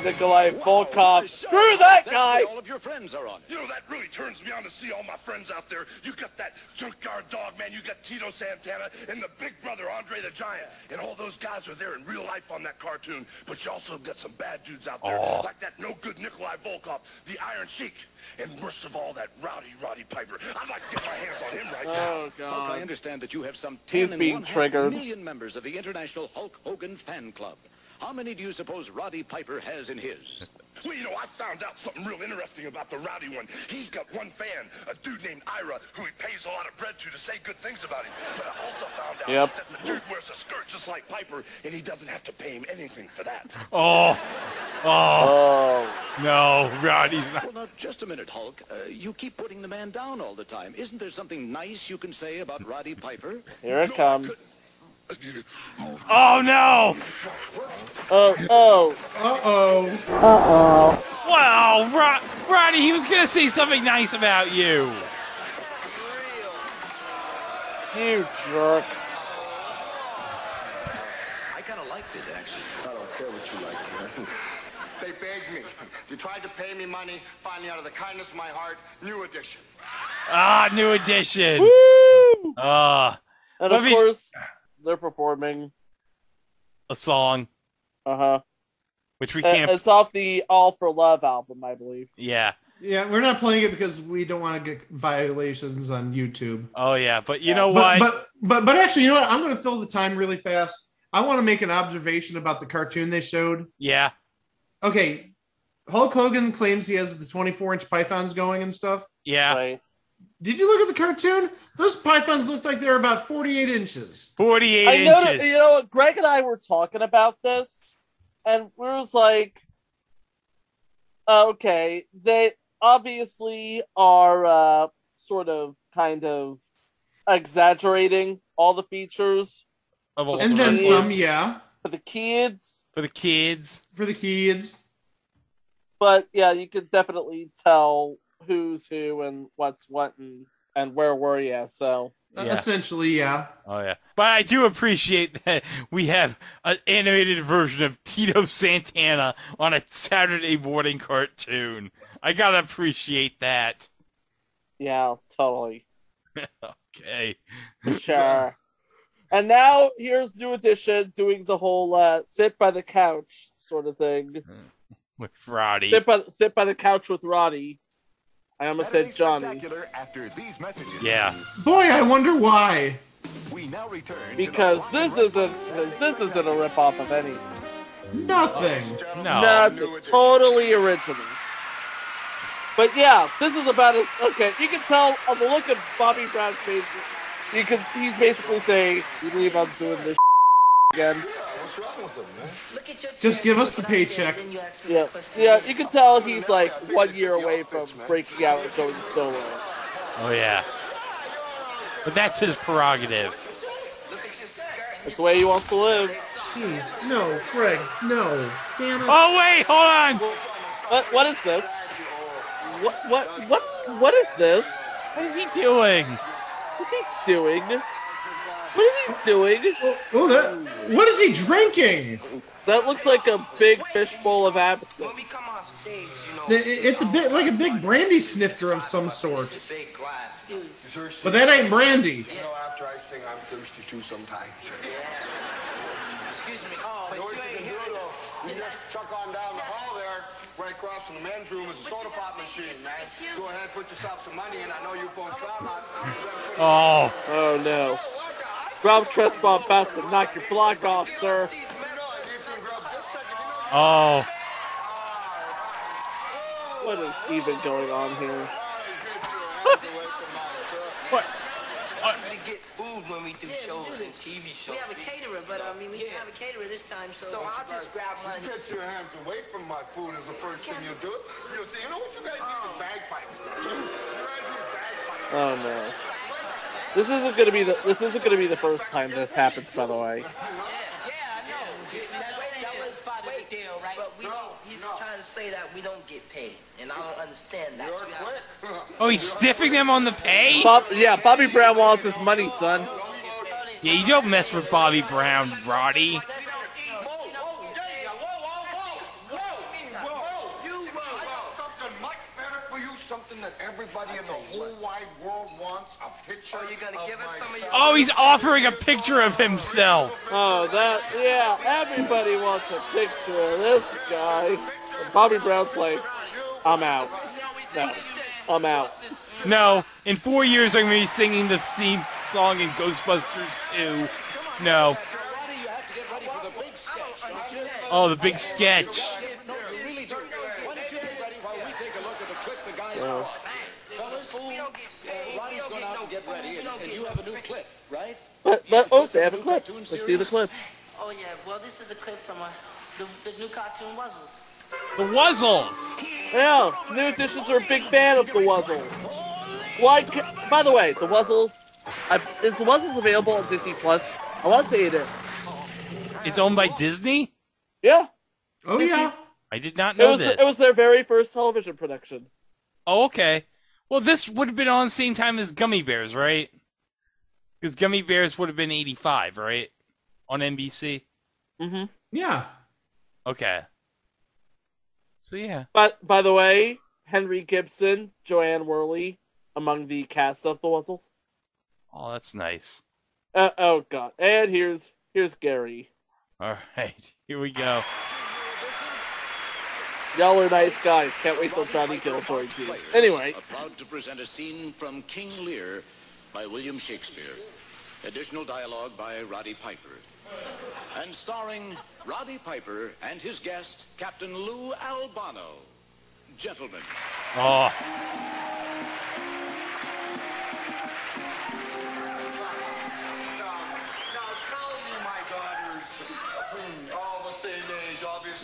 Nikolai Volkov. Screw that guy! All of your friends are on. You know, that really turns me on to see all my friends out there. You got that junkyard dog, man. You got Tito Santana and the big brother, Andre the Giant. And all those guys are there in real life on that cartoon. But you also got some bad dudes out there, like that no-good Nikolai Volkov, the Iron Sheik. And worst of all, that Rowdy Roddy Piper. I'd like to get my hands on him right now. Oh, God. Hulk, I understand that you have some He's being triggered. 10.5 million members of the International Hulk Hogan Fan Club. How many do you suppose Roddy Piper has in his? Well, you know, I found out something real interesting about the Rowdy one. He's got one fan, a dude named Ira, who he pays a lot of bread to say good things about him. But I also found out that the dude wears a skirt just like Piper, and he doesn't have to pay him anything for that. Oh. No, Roddy's not. Well, now, just a minute, Hulk. You keep putting the man down all the time. Isn't there something nice you can say about Roddy Piper? Here it comes. Oh, no! Uh-oh. Wow, Roddy, he was going to say something nice about you. You jerk. I kind of liked it, actually. I don't care what you like, man. They begged me. You tried to pay me money. Finally, out of the kindness of my heart, new edition. Ah, new edition. Woo! And of course, they're performing a song. Uh-huh. Which we can't... It's off the All for Love album, I believe. Yeah. Yeah, we're not playing it because we don't want to get violations on YouTube. Oh yeah, but you know what? But actually, you know what? I'm going to fill the time really fast. I want to make an observation about the cartoon they showed. Yeah. Okay. Hulk Hogan claims he has the 24-inch pythons going and stuff. Yeah. Right. Did you look at the cartoon? Those pythons looked like they were about 48 inches. 48 inches. You know what? Greg and I were talking about this, and we was like, okay, they obviously are sort of kind of exaggerating all the features. And then some, yeah. For the kids. For the kids. But yeah, you could definitely tell who's who and what's what and where were you. So essentially, yeah. Oh yeah, but I do appreciate that we have an animated version of Tito Santana on a Saturday morning cartoon. I gotta appreciate that. Yeah, totally. Okay. Sure. And now here's New Edition doing the whole sit by the couch sort of thing. With Roddy. Sit by the couch with Roddy. I almost said Johnny. After these messages. Yeah. Boy, I wonder why. We now return because this isn't a rip-off of anything. Nothing. No. Not totally original. But yeah, this is about as okay. You can tell on the look of Bobby Brown's face. He's basically saying, "You believe I'm doing this again?" What's wrong with him, man? Just give us the paycheck. Yeah, you can tell he's like 1 year away from breaking out and going solo. Oh yeah. But that's his prerogative. That's the way he wants to live. Jeez, no, Greg, no. Damn it. Oh wait, hold on. What is this? What is this? What is he doing? What's he doing? What is he doing? What is he drinking? That looks like a big fishbowl of absinthe. It's a bit like a big brandy snifter of some sort. But that ain't brandy. You know, after I sing, I'm thirsty too sometimes. Excuse me. Oh, you know what you can do, though? You just chuck on down the hall there. Right across from the men's room is a soda pop machine, man. Go ahead, put yourself some money in. I know you folks got one. Oh no. Rob Trespaw about to knock your block off, sir. Oh. What is even going on here? What? We get food when we do shows and TV shows. We have a caterer, but I mean, we didn't have a caterer this time, so I'll just grab one. Get your hands away from my food is the first thing you do. You know what you guys need is bagpipes. Oh no. This isn't gonna be the first time this happens, by the way. Yeah, I know. That was part of the deal, right? But he's trying to say that we don't get paid, and I don't understand that. Oh, he's stiffing them on the pay? Bobby Brown wants his money, son. Yeah, you don't mess with Bobby Brown, Roddy. Something that everybody in the whole wide world wants, a picture Oh, he's offering a picture of himself. Oh, everybody wants a picture of this guy. And Bobby Brown's like, I'm out. No, I'm out. No, in 4 years I'm going to be singing the theme song in Ghostbusters 2. No. Oh, the big sketch. Roddy's going out and get ready, and you have a new clip, right? But they have a clip. Let's see the clip. Oh yeah, well this is a clip from the new cartoon Wuzzles. The Wuzzles! Yeah, New Editions are a big fan of the Wuzzles. By the way, the Wuzzles, is the Wuzzles available on Disney Plus? I want to say it is. It's owned by Disney? Yeah. Oh Disney. yeah. I did not know this. It was their very first television production. Oh, okay. Well, this would have been on the same time as Gummy Bears, right? Because Gummy Bears would have been 85, right? On NBC? Mm-hmm. Yeah. Okay. So, yeah. But, by the way, Henry Gibson, Joanne Worley, among the cast of the Wuzzles. Oh, that's nice. Oh, God. And here's Gary. All right. Here we go. Y'all are nice guys. Can't wait till Johnny Gill joins you. Anyway. Are proud to present a scene from King Lear by William Shakespeare. Additional dialogue by Roddy Piper. And starring Roddy Piper and his guest, Captain Lou Albano. Gentlemen. Oh.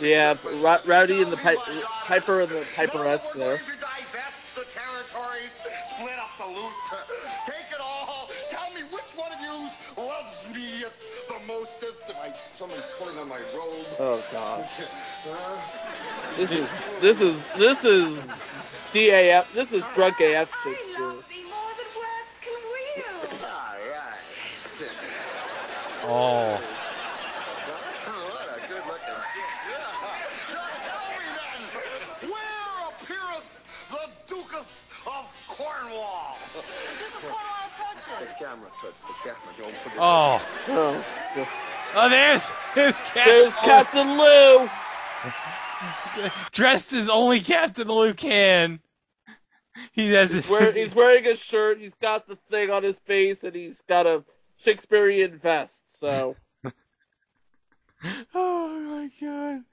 Yeah, Rowdy and the Piper and the Piperettes there. The territories, split up the loot, take it all. Tell me which one of you loves me the mostest. Somebody's pulling on my robe. Oh gosh. This is DAF. This is drunk AF Shakespeare. Oh. Oh. Oh, there's Captain Lou. Dressed as only Captain Lou can. He's wearing a shirt. He's got the thing on his face, and he's got a Shakespearean vest. So. Oh my god.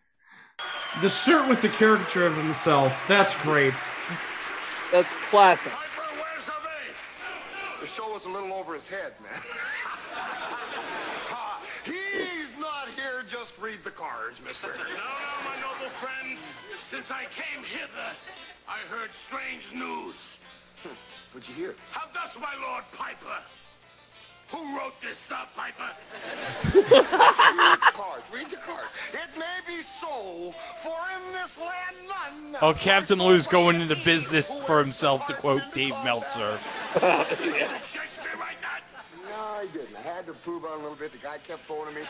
The shirt with the caricature of himself. That's great. That's classic. The show was a little over his head, man. He's not here, just read the cards, mister. Now, my noble friends, since I came hither, I heard strange news. What'd you hear? How does my Lord Piper? Who wrote this stuff, Piper? Read the cards. It may be so, for in this land none... Oh, Captain Lou's going into business for himself, to quote Dave Meltzer. Shakespeare write that? No, I didn't. I had to prove on a little bit. The guy kept phoning me.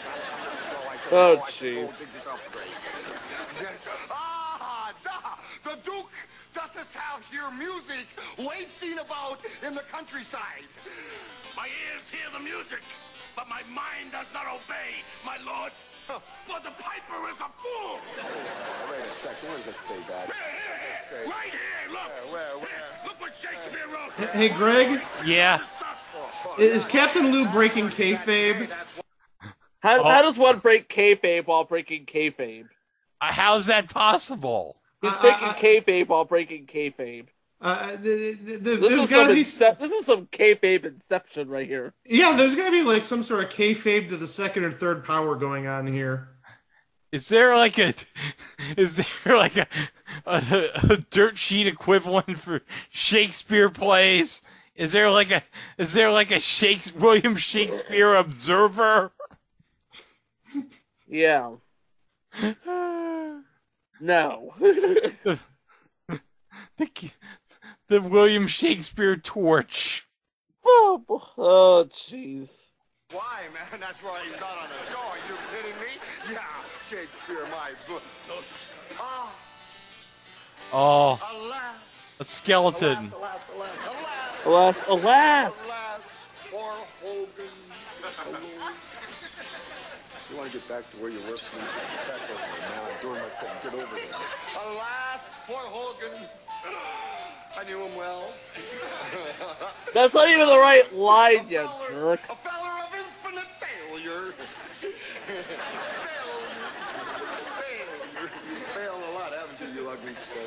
Oh, jeez. The Duke doth out here music wafting about in the countryside. My ears hear the music, but my mind does not obey, my lord. For the Piper is a fool. Wait a second. Where does it say that? Here. Right here. Look. Where? Look what Shakespeare wrote. Hey, Greg? Yeah? Is Captain Lou breaking kayfabe? How does one break kayfabe while breaking kayfabe? How's that possible? He's breaking kayfabe while breaking kayfabe. There's gotta be this is some kayfabe inception right here. Yeah, there's gotta be like some sort of kayfabe to the second or third power going on here. Is there like a dirt sheet equivalent for Shakespeare plays? Is there like a William Shakespeare Observer? Yeah. No. The William Shakespeare torch. Oh, jeez. Why, man? That's why he's not on the show. Are you kidding me? Yeah, Shakespeare, my book. Oh. Alas. A skeleton. Alas. Poor Hogan. You want to get back to where you were, please? Back over there, man. I'm doing my thing. Get over there. Alas, poor Hogan. I knew him well. That's not even the right line, you jerk. A fella of infinite failure. You failed a lot, haven't you, you ugly scum? A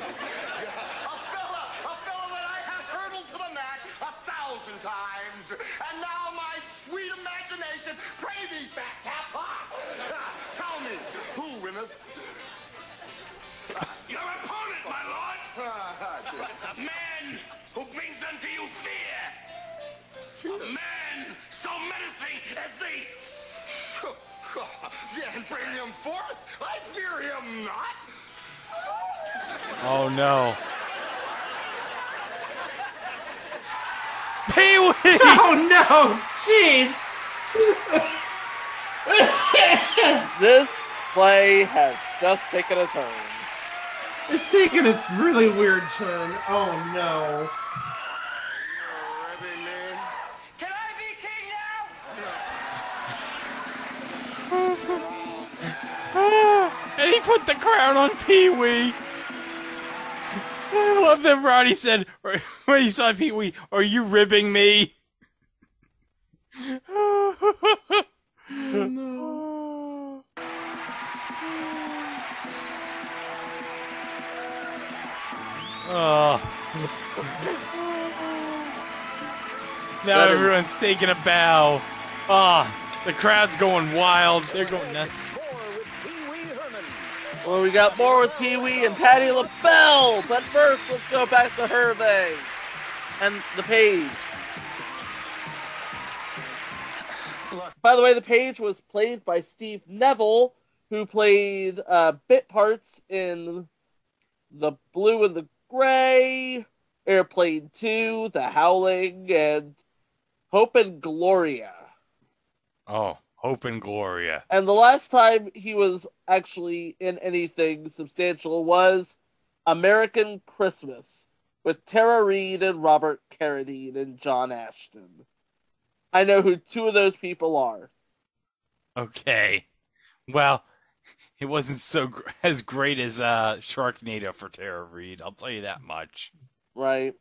fella that I have hurdled to the mat 1,000 times. And now my sweet imagination, pray thee, fat cap. Tell me, who winneth? Your opponent, my lord. A man who brings unto you fear. A man so menacing as thee. Then bring him forth. I fear him not. Oh no. Pee Wee! Oh no! Jeez! This play has just taken a turn. It's taken a really weird turn. Oh no. Can I be king now? And he put the crown on Pee Wee. I love that Roddy said, when he saw Pee Wee, "Are you ribbing me?" Oh, no. Oh. Now everyone's taking a bow. The crowd's going wild. They're going nuts. Well, we got more with Pee Wee and Patti LaBelle. But first, let's go back to Herve and the Page. By the way, the Page was played by Steve Neville, who played bit parts in The Blue and the Gray, Airplane 2, The Howling, and Hope and Gloria. Oh, Hope and Gloria. And the last time he was actually in anything substantial was American Christmas with Tara Reid and Robert Carradine and John Ashton. I know who two of those people are. Okay. Well, it wasn't as great as Sharknado for Tara Reid. I'll tell you that much. Right.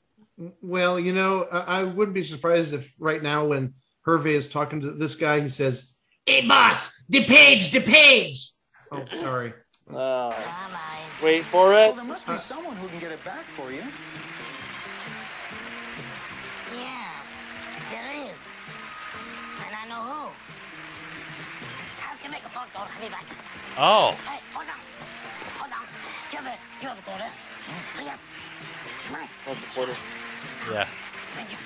Well, you know, I wouldn't be surprised if right now when Herve is talking to this guy, he says, "Hey, boss, the page. Oh, sorry. Wait for it. Well, there must be someone who can get it back for you. Yeah, there is. And I know who. I can make a phone call. I'll be back. Oh. Hey, hold on. Give it a quarter. Hurry up. Come on. What's a quarter? Yeah. Thank you.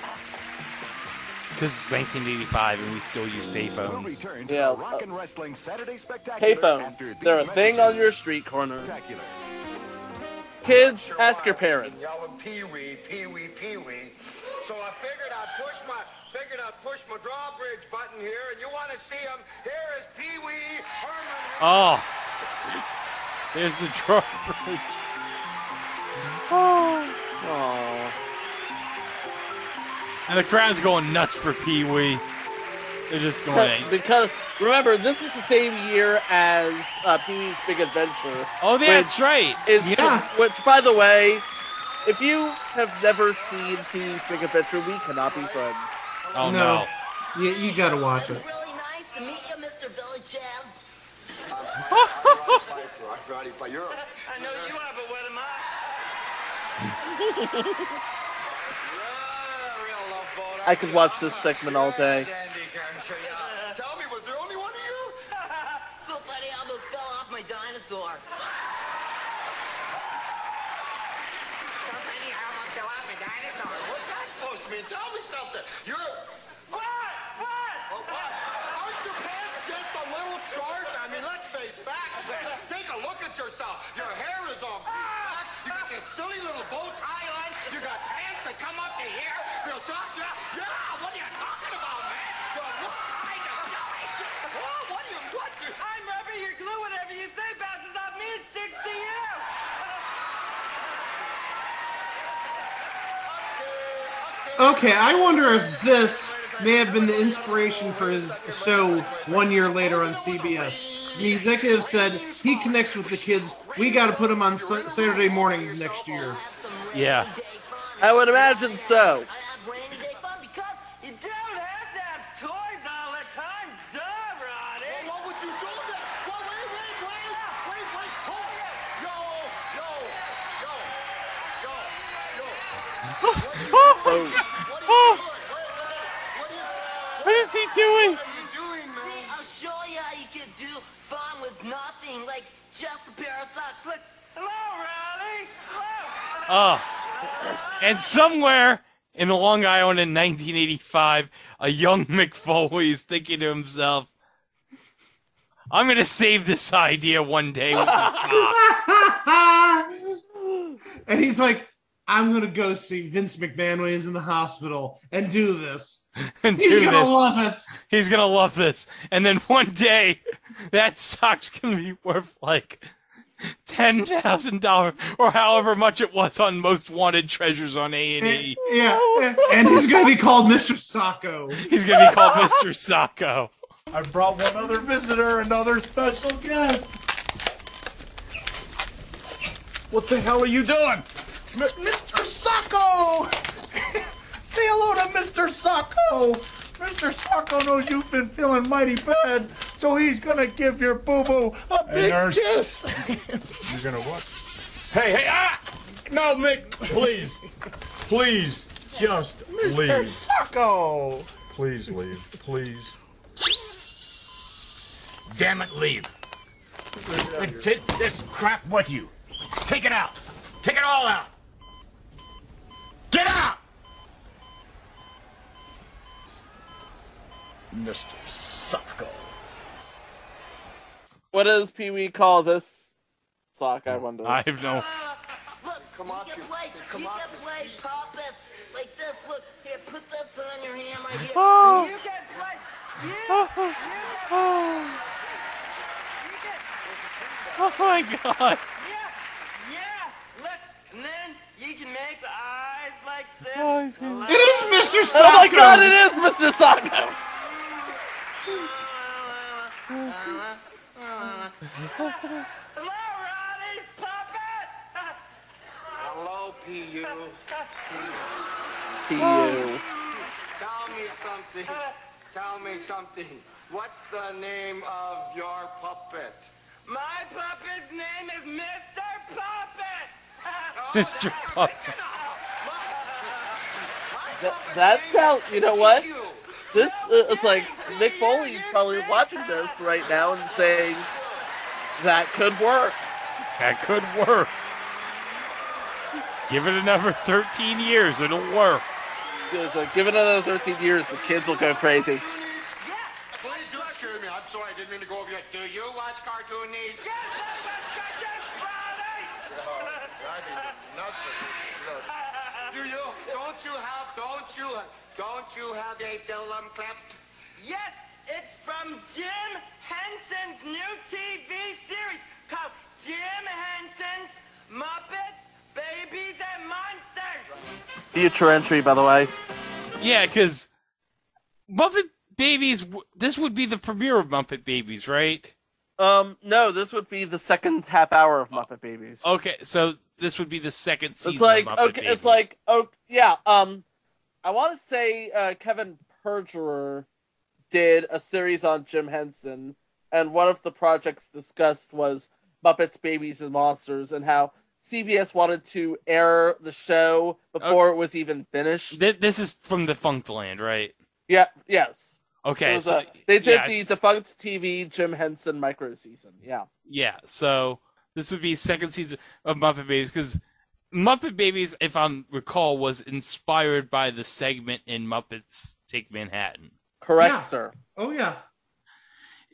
Because it's 1985 and we still use We'll payphones. return to Yeah. the Rock and Wrestling Saturday Spectacular. after Payphones. They're a these thing on messages. your street corner. Spectacular. Kids, ask your parents. Yelling Pee Wee. So I figured I'd push my drawbridge button here, and you want to see him? Here is Pee Wee Herman. Oh. There's the drawbridge. Oh. And the crowd's going nuts for Pee Wee. They're just going. Because remember, this is the same year as Pee Wee's Big Adventure. Oh, that's right. Which, by the way, if you have never seen Pee Wee's Big Adventure, we cannot be friends. Oh no. You got to watch it. Really nice to meet you, Mr. Villechaize. Rowdy Piper, you're I know you have, but what am I? I could watch this segment all day. Tell me, was there only one of you? So funny, I almost fell off my dinosaur. So funny, I almost fell off my dinosaur. What's that supposed to mean? Tell me something. What? Aren't your pants just a little short? I mean, let's face facts, man. Take a look at yourself. Your hair is all back. You got this silly little bow tie on. You got pants that come up to here. Your socks, yeah. What are you talking about, man? You're kind of silly. Oh, what? I'm rubber, you're glue, whatever you say bounces off me and sticks to you. Okay, I wonder if this may have been the inspiration for his show 1 year later on CBS. The executive said he connects with the kids. We got to put him on Saturday mornings next year. Yeah. I would imagine so. You don't have to have toys all the time, duh, Roddy. Well, what would you do then? Well, wait. Hold it. What is he doing? See, I'll show you how you can do fun with nothing, like just a pair of socks. Look. Hello, Roddy. Hello. Oh. And somewhere in Long Island in 1985, a young McFoley is thinking to himself, I'm going to save this idea one day with this cop. And he's like, I'm going to go see Vince McMahon when he's in the hospital and do this. He's going to love it. He's going to love this. And then one day, that sock's going to be worth like $10,000 or however much it was on Most Wanted Treasures on A&E. Yeah, and he's going to be called Mr. Sacco. He's going to be called Mr. Sacco. I brought one other visitor, another special guest. What the hell are you doing? Mr. Sacco! Say hello to Mr. Sacco! Mr. Sacco knows you've been feeling mighty bad, so he's gonna give your boo-boo a big kiss! You're gonna what? Hey, no, Mick, please. Please, just leave. Mr. Sacco! Please leave, please. Damn it, leave. Take this crap with you. Take it out. Take it all out. Get out! Mr. Sacco. What does Pee Wee call this sock, I wonder? I have no... Look, come on, you can play puppets like this. Look, here, put this on your hand right here. Oh. You can play. Oh my god. Yeah, look, and then you can make the eyes like this. Oh, he's gonna... It is Mr. Sacco! Oh my god, it is Mr. Sacco! Hello, Roddy's puppet! Hello, P.U. P.U. Tell me something. Tell me something. What's the name of your puppet? My puppet's name is Mr. Puppet! Mr. Puppet. That sounds, you know what? This is like, Nick Foley's probably watching this right now and saying, that could work. That could work. Give it another 13 years, it'll work. It's like, give it another 13 years, the kids will go crazy. Please do excuse me. I'm sorry. I didn't mean to go over your... Do you watch Cartoonies? Do you? Don't you have a film clip? Yes, it's from Jim Henson's new TV series called Jim Henson's Muppets, Babies, and Monsters. Future entry, by the way. Yeah, because Muppet Babies, this would be the premiere of Muppet Babies, right? No, this would be the second half hour of Muppet Babies. Okay, so this would be the second season It's like, of Muppet okay, Babies. it's like, oh, yeah, I want to say Kevin Perjurer did a series on Jim Henson, and one of the projects discussed was Muppets, Babies, and Monsters, and how CBS wanted to air the show before it was even finished. This is from Defunctland, right? Yeah, yes. Okay, Was, so... they did yeah, the defunct TV Jim Henson micro season, yeah. Yeah, so this would be second season of Muppet Babies, because Muppet Babies, if I recall, was inspired by the segment in Muppets Take Manhattan. Correct, sir. Oh, yeah.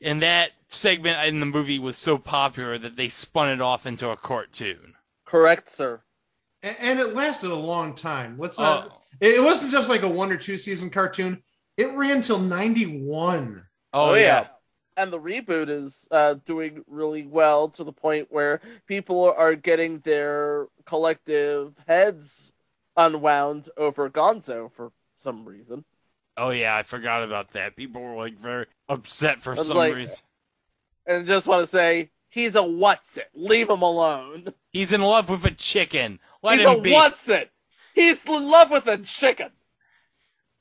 And that segment in the movie was so popular that they spun it off into a cartoon. Correct, sir. And it lasted a long time. It wasn't just like a 1 or 2 season cartoon. It ran till 91. Oh yeah. And the reboot is doing really well to the point where people are getting their collective heads unwound over Gonzo for some reason. Oh yeah, I forgot about that. People were like very upset for was some like- reason. And I just want to say, he's a what's-it. Leave him alone. He's in love with a chicken. Let He's him a be. what's-it. He's in love with a chicken.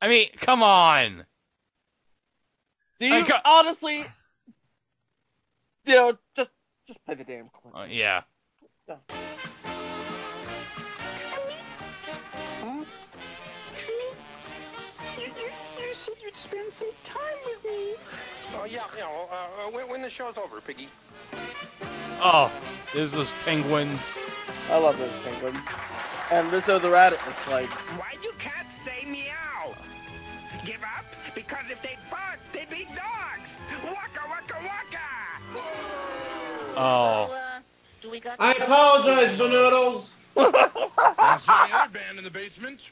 I mean, come on. Do you honestly, just play the damn clip. Yeah. You said you'd spend some time with me. Oh, yeah, when the show's over, Piggy. Oh, there's those penguins. I love those penguins. And Rizzo the Rat, it's like... Why do cats say meow? Give up? Because if they bark, they'd be dogs. Waka, waka, waka. Oh. I apologize, Benoodles. That's the other band in the basement.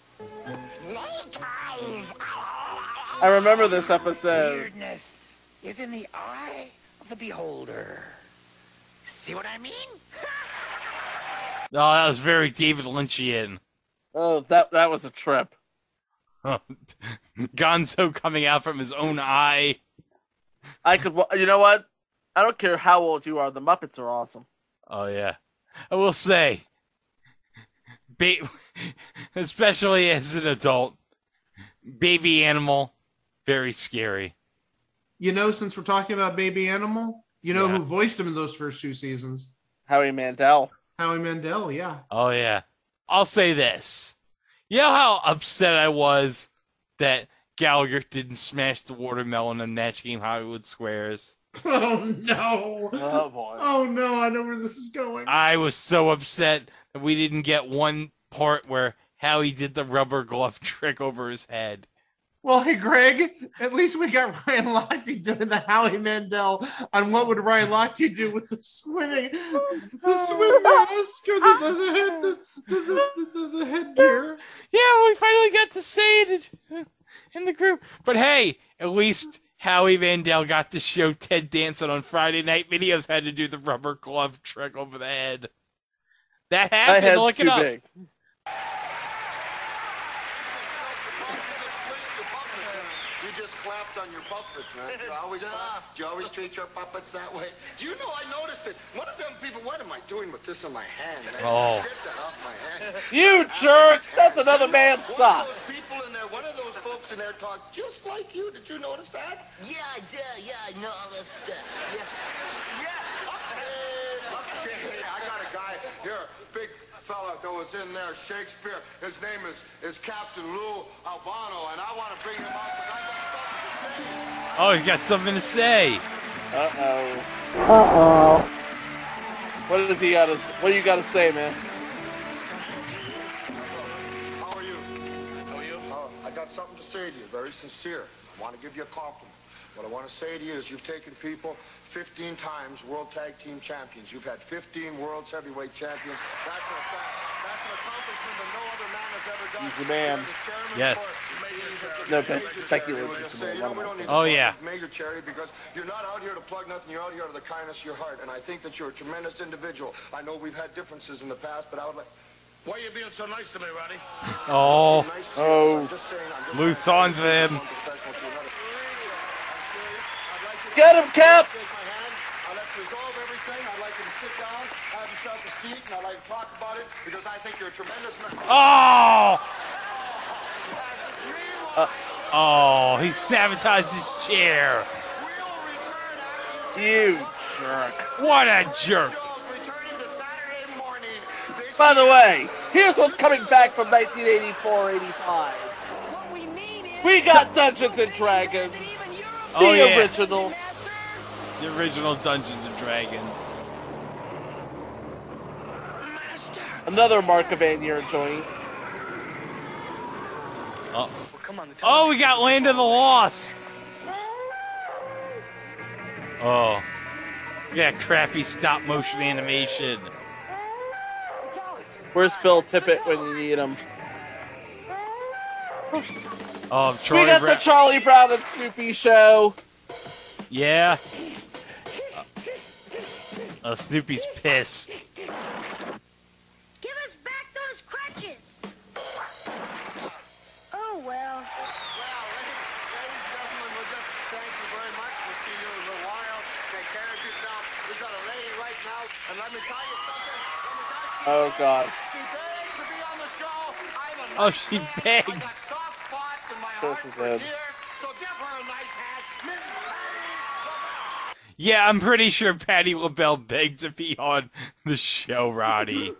I remember this episode. Weirdness is in the eye of the beholder. See what I mean? Oh, that was very David Lynchian. Oh, that was a trip. Gonzo coming out from his own eye. You know what? I don't care how old you are. The Muppets are awesome. Oh, yeah. I will say, especially as an adult. Baby Animal, very scary. You know, since we're talking about Baby Animal, you know Yeah. who voiced him in those first 2 seasons? Howie Mandel. Howie Mandel, yeah. Oh, yeah. I'll say this. You know how upset I was that Gallagher didn't smash the watermelon in Match Game Hollywood Squares? Oh, no. Oh, boy. Oh, no, I know where this is going. I was so upset that we didn't get one part where Howie did the rubber glove trick over his head. Well, hey, Greg, at least we got Ryan Lochte doing the Howie Mandel on what would Ryan Lochte do with the swimming mask or the headgear. Yeah, we finally got to say it in the group. But hey, at least Howie Mandel got to show Ted Danson on Friday Night Videos how to do the rubber glove trick over the head. That happened. My head's Look it too up. big. You just clapped on your puppet, man. Do you always treat your puppets that way? Do you know, I noticed it. One of them people, what am I doing with this in my hand? Oh. Get that off my hand. You jerk! That's another man's sock. One of those people in there, one of those folks in there talk just like you. Did you notice that? Yeah, I did. Yeah, I noticed it. Okay, I got a guy here, big fella that was in there, Shakespeare. His name is Captain Lou Albano, and I want to bring him out because I got something to say. Oh, he's got something to say. Uh-oh. What do you got to say, man? How are you? I got something to say to you, very sincere. I want to give you a compliment. What I want to say to you is you've taken people 15 times World Tag Team Champions. You've had 15 World's Heavyweight Champions. That's an accomplishment that no other man has ever done. He's the man. Yes. No, Becky Lynch is the man. Oh, yeah. Major Cherry, because you're not out here to plug nothing. You're out here to the kindness of your heart. And I think that you're a tremendous individual. I know we've had differences in the past, but I would like... Why are you being so nice to me, Roddy? Oh. I'm Loose on to him. Get him, Cap! Let's resolve everything. I'd like you to sit down, have yourself a seat, and I'd like to talk about it because I think you're a tremendous man. Oh, he sabotaged his chair. You jerk. What a jerk. By the way, here's what's coming back from 1984-85. We got Dungeons and Dragons. The original. The original Dungeons and Dragons. Another Mark of Van joint. Oh, we got Land of the Lost. Oh. Yeah, crappy stop motion animation. Where's Phil Tippett when you need him? Oh, We got the Charlie Brown and Snoopy show. Yeah. Snoopy's pissed. Give us back those crutches. Oh, well. Ladies and gentlemen, we'll just thank you very much. We'll see you in a little while. Take care of yourself. We've got a lady right now, and let me tell you something. Oh, God. She begged to be on the show. I'm a Oh, she begged. I got soft spots in my So heart she for did. years, so give her a nice hand. Miss Yeah, I'm pretty sure Patti LaBelle begged to be on the show, Roddy.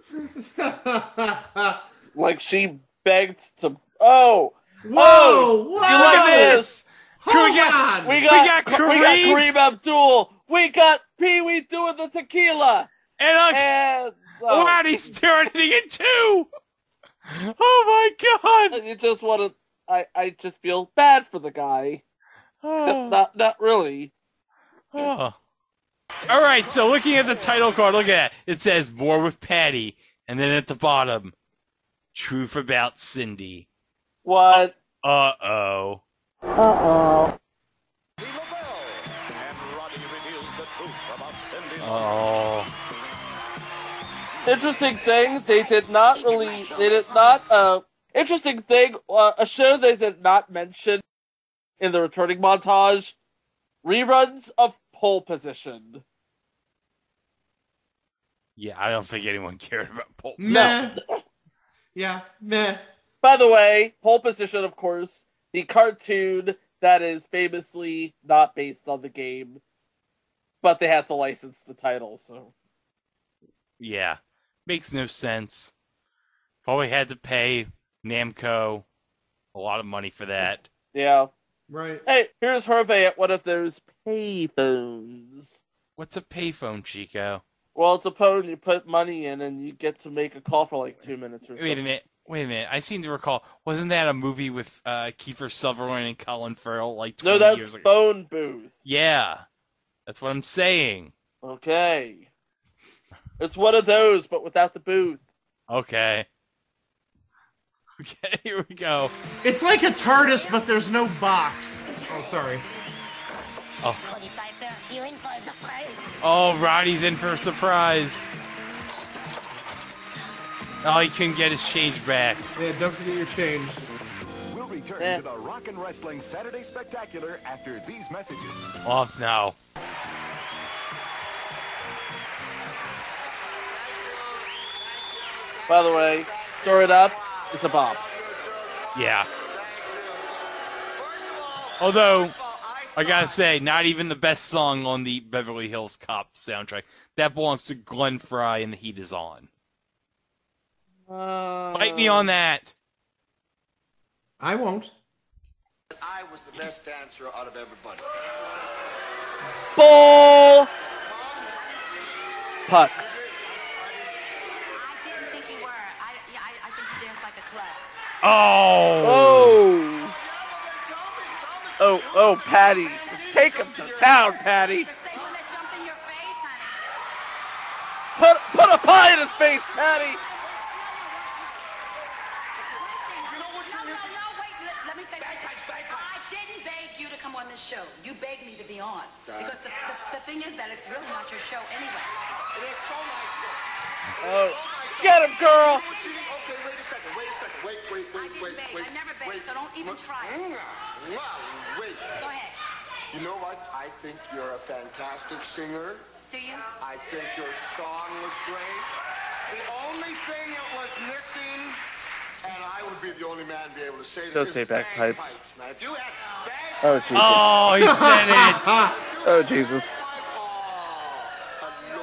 Like she begged to. Oh! Whoa! Oh! Whoa! You look at this! Hold on! We got Kareem Abdul. We got Pee Wee doing the tequila. And look, Roddy's doing it too. Oh my God! You just want to. I just feel bad for the guy. Except not really. Oh. All right, so looking at the title card, look at that. It says "More with Patty," and then at the bottom, "Truth about Cindy." What? Uh-oh. Oh. Interesting thing, they did not. Interesting thing, a show they did not mention in the returning montage, reruns of Pole Position. Yeah, I don't think anyone cared about Pole. Meh. Yeah, meh. By the way, Pole Position, of course, the cartoon that is famously not based on the game, but they had to license the title, so. Yeah. Makes no sense. Probably had to pay Namco a lot of money for that. Yeah. Right. Hey, here's Herve at one of those payphones. What's a payphone, Chico? Well, it's a phone you put money in and you get to make a call for like 2 minutes or so. Wait a minute. I seem to recall, wasn't that a movie with Kiefer Sutherland and Colin Farrell like 20 No, years that's ago? Phone Booth. Yeah. That's what I'm saying. Okay. It's one of those, but without the booth. Okay. Okay, here we go. It's like a TARDIS, but there's no box. Oh, sorry. Oh. Roddy Piper, you in for a surprise? Oh, Roddy's in for a surprise. Oh, he couldn't get his change back. Yeah, don't forget your change. We'll return to the Rock and Wrestling Saturday Spectacular after these messages. Oh, no. By the way, Store It Up is a bop. Yeah. Although, I gotta say, not even the best song on the Beverly Hills Cop soundtrack. That belongs to Glenn Fry and The Heat Is On. Fight me on that. I won't. I was the best dancer out of everybody. Bull pucks. I didn't think you were. I think you danced like a klutz. Oh. Oh, Patti. Take him to town, Patti. Put a pie in his face, Patti. Let me say I didn't beg you to come on this show. You begged me to be on. Because the thing is that it's really not your show anyway. It is so my show. Oh, get him, girl. Okay, wait a second. Wait. I never begged, so don't even try it. Wait. Go ahead. You know what? I think you're a fantastic singer. Do you? I think your song was great. The only thing that was missing, and I would be the only man to be able to say this, Don't is say bagpipes. Now, if you had Oh, Jesus. Oh, he said it. Oh, Jesus.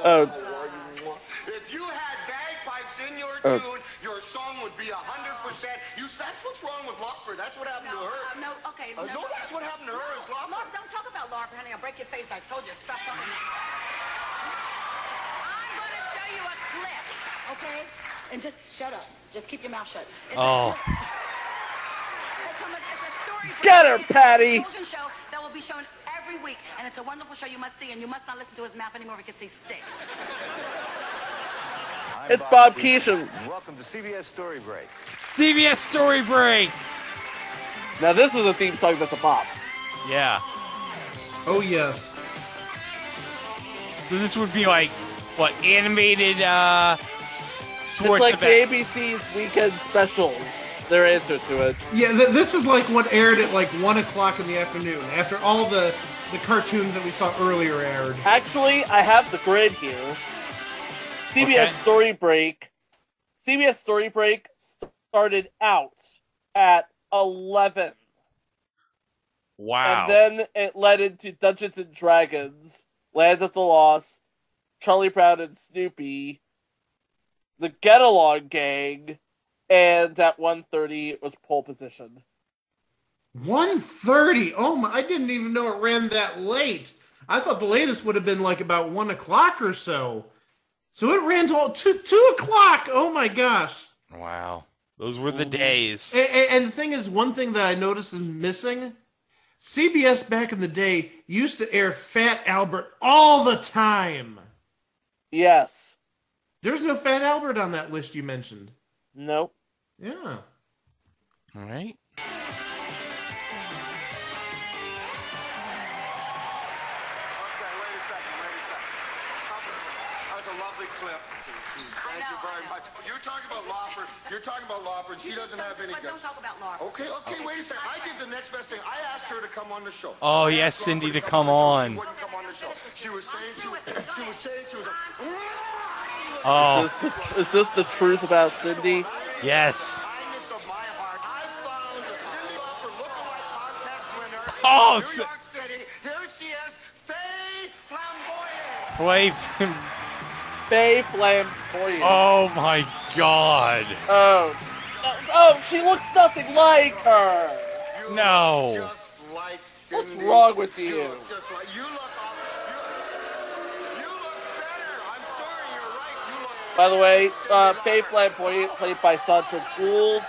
Oh. If you had bagpipes in your tune, your song would be 100%. That's what's wrong with Lauper. That's what happened to her. No, okay. No, that's what happened to her is Lauper. Lauper, don't talk about Lauper, honey. I'll break your face. I told you, stop talking now. I'm going to show you a clip, okay? And just shut up. Just keep your mouth shut. Oh. Get her, Patti. It's a show that will be shown every week, and it's a wonderful show you must see, and you must not listen to his mouth anymore because he's sick. It's Bob Keeshan. Welcome to CBS Story Break. CBS Story Break. Now this is a theme song that's a bop. Yeah. Oh, yes. So this would be like, what, animated, It's like the ABC's weekend specials. Their answer to it. Yeah, this is like what aired at like 1 o'clock in the afternoon, after all the cartoons that we saw earlier aired. Actually, I have the grid here. CBS Story Break. CBS Story Break started out at 11. Wow. And then it led into Dungeons and Dragons, Land of the Lost, Charlie Brown and Snoopy, the Get Along Gang, and at 1:30 it was Pole Position. 1:30? Oh my, I didn't even know it ran that late. I thought the latest would have been like about 1 o'clock or so. So it ran till 2 o'clock. Oh my gosh. Wow. Those were the days. And the thing is, one thing that I noticed is missing, CBS back in the day used to air Fat Albert all the time. Yes. There's no Fat Albert on that list you mentioned. Nope. Yeah. All right. Clip. Thank you very much. You're talking about Lauper, and she doesn't have any guts. Don't talk about Lauper. Okay, wait a second. I did the next best thing. I asked her to come on the show. Oh, yes, Cindy to come on. She wouldn't come on the show. She was saying she was Oh. Is this the truth about Cindy? Yes. kindness of my heart, I found a Cyndi Lauper lookalike contest winner Oh, in New York City. Here she is, Faye Flamboyant. Faye Flamboyant. Oh my God. Oh, she looks nothing like her. No. What's wrong with you? You look better. I'm sorry, you're right. You look By the way, Faye Flamboyant, played by Sandra Gould,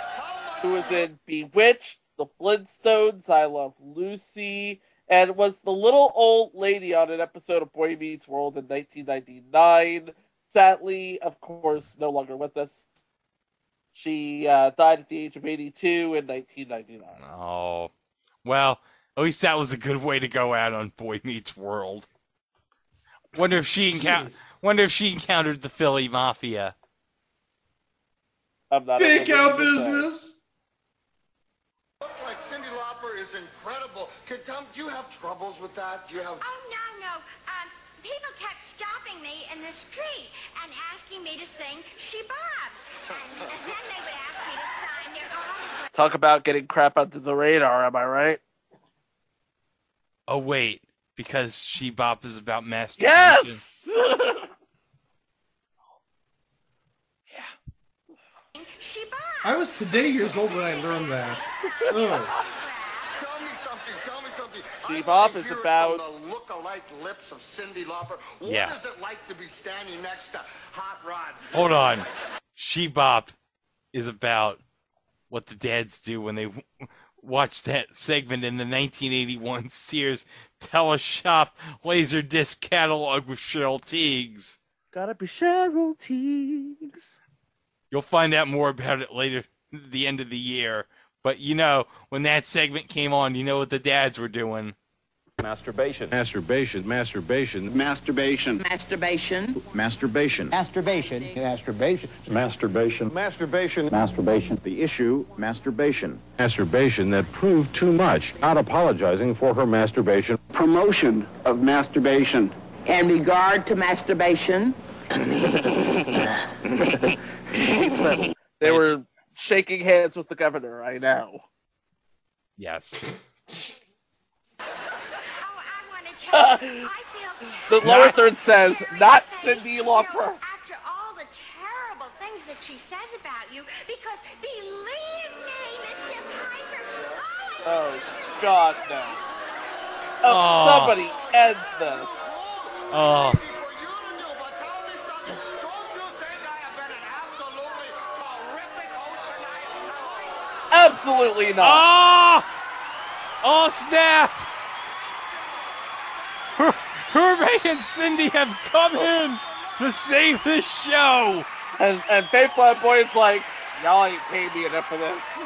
who was in Bewitched, The Flintstones, I Love Lucy, and was the little old lady on an episode of Boy Meets World in 1999. Sadly, of course, no longer with us. She died at the age of 82 in 1999. Oh. Well, at least that was a good way to go out on Boy Meets World. Wonder if she encountered the Philly Mafia. Takeout business. Look like Cyndi Lauper is incredible. Do you have troubles with that? Do you have? Oh, no. People kept stopping me in the street and asking me to sing She Bob. And then they would ask me to sign their autograph. Talk about getting crap under the radar, am I right? Oh, wait. Because She Bop is about masturbation. Yes! I was today years old when I learned that. Ugh. Tell me something. She Bop is about the look-alike lips of Cyndi Lauper. What is it like to be standing next to Hot Rod? Hold on. She Bop is about what the dads do when they watch that segment in the 1981 Sears Teleshop Laserdisc catalog with Cheryl Tiegs. Gotta be Cheryl Tiegs. You'll find out more about it later at the end of the year. But you know, when that segment came on, you know what the dads were doing. Masturbation. Masturbation. Masturbation. Masturbation. Masturbation. Masturbation. Masturbation. Masturbation. Masturbation. Masturbation. Masturbation. The issue, masturbation. Masturbation that proved too much. Not apologizing for her masturbation. Promotion of masturbation. In regard to masturbation. They were shaking hands with the governor, I know. Yes. The lower third says, not Cyndi Lauper. After all the terrible things that she says about you, because believe me, Mr. Piper, Oh, God, no. Oh, somebody ends this. Oh. Absolutely not. Oh! Oh, snap! Herve and Cyndi have come in to save this show. And Faye Flamboyant's like, y'all ain't paying me enough for this.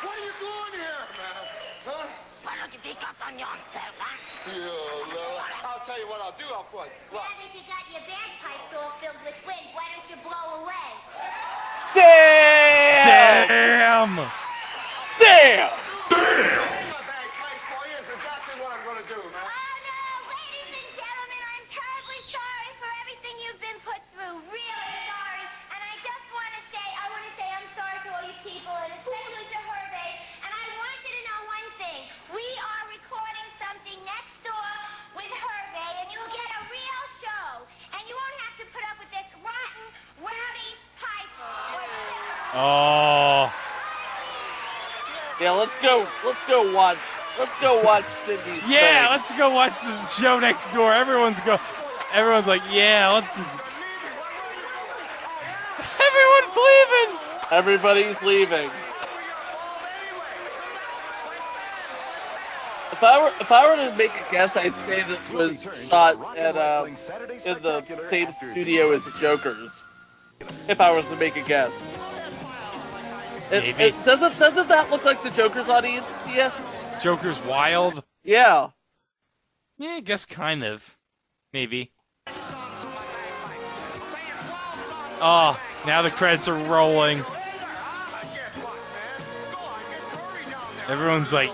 What are you doing here, man? Huh? why don't you pick up on yourself, huh? I'll tell you what I'll do. I'll put. Now that you got your bagpipes all filled with wind, why don't you blow away? Damn! Damn! Oh. Yeah, let's go watch Cindy's Yeah, thing. let's go watch the show next door. Everyone's like, yeah, let's just... Everyone's leaving. Everybody's leaving. If I were to make a guess, I'd say this was shot at in the same studio as Joker's. If I was to make a guess. Doesn't that look like the Joker's audience to you? Joker's Wild? Yeah. Yeah, I guess kind of. Maybe. Oh, now the credits are rolling. Everyone's like,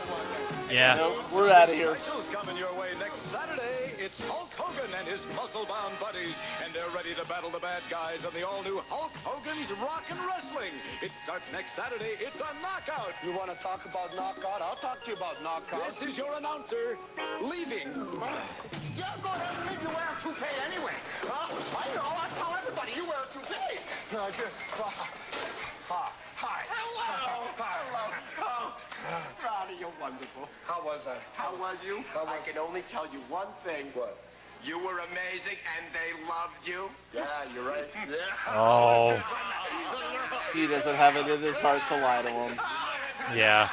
yeah. No, we're out of here. Specials coming your way next Saturday it's Hulk Hogan and his muscle-bound buddies, and they're ready to battle the bad guys on the all-new Hulk Hogan's Rockin' Wrestling. It starts next Saturday. It's a knockout. You want to talk about knockout? I'll talk to you about knockout. This is your announcer, leaving. You're going to leave you wear a toupee anyway. I know. I tell everybody you wear a toupee. Hi. Hello. Oh, Roddy, you're wonderful. How was I? How was you? I can only tell you one thing. What? You were amazing, and they loved you. Yeah, you're right. Yeah. Oh. He doesn't have it in his heart to lie to him. Yeah.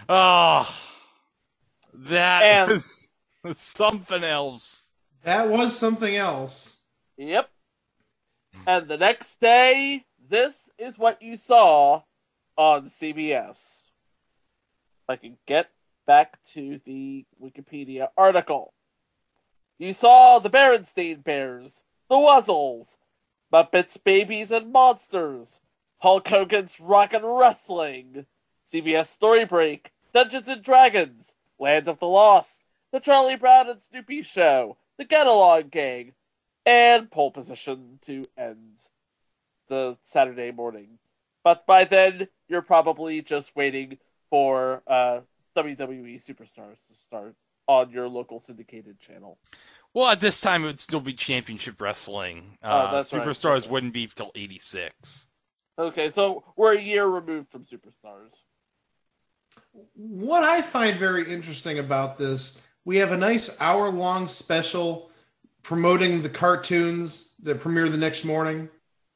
Oh. That was something else. That was something else. Yep. And the next day, this is what you saw on CBS. If I can get back to the Wikipedia article. You saw the Berenstain Bears, the Wuzzles, Muppets, Babies, and Monsters, Hulk Hogan's Rockin' Wrestling, CBS Story Break, Dungeons and Dragons, Land of the Lost, The Charlie Brown and Snoopy Show, The Get-Along Gang, and Pole Position to end the Saturday morning. But by then, you're probably just waiting for WWE Superstars to start on your local syndicated channel. Well, at this time, it would still be Championship Wrestling. That's right. Superstars wouldn't be till 86. Okay, so we're a year removed from Superstars. What I find very interesting about this, we have a nice hour-long special promoting the cartoons that premiere the next morning.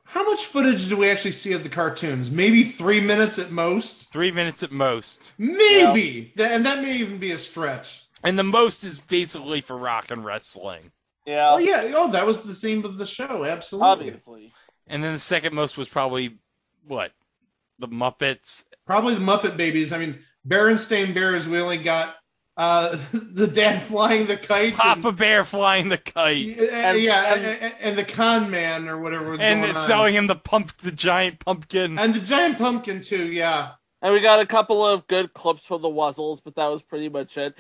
How much footage do we actually see of the cartoons? Maybe 3 minutes at most? 3 minutes at most. Maybe! Yeah. And that may even be a stretch. And the most is basically for Rockin' Wrestling. Yeah. Oh, yeah. Oh, that was the theme of the show. Absolutely. Obviously. And then the second most was probably, what? The Muppets? Probably the Muppet Babies. I mean, Berenstain Bears, we only got the dad flying the kite. Papa Bear flying the kite. And the con man or whatever was going on. And selling him the giant pumpkin. And the giant pumpkin, too, yeah. And we got a couple of good clips from the Wuzzles, but that was pretty much it.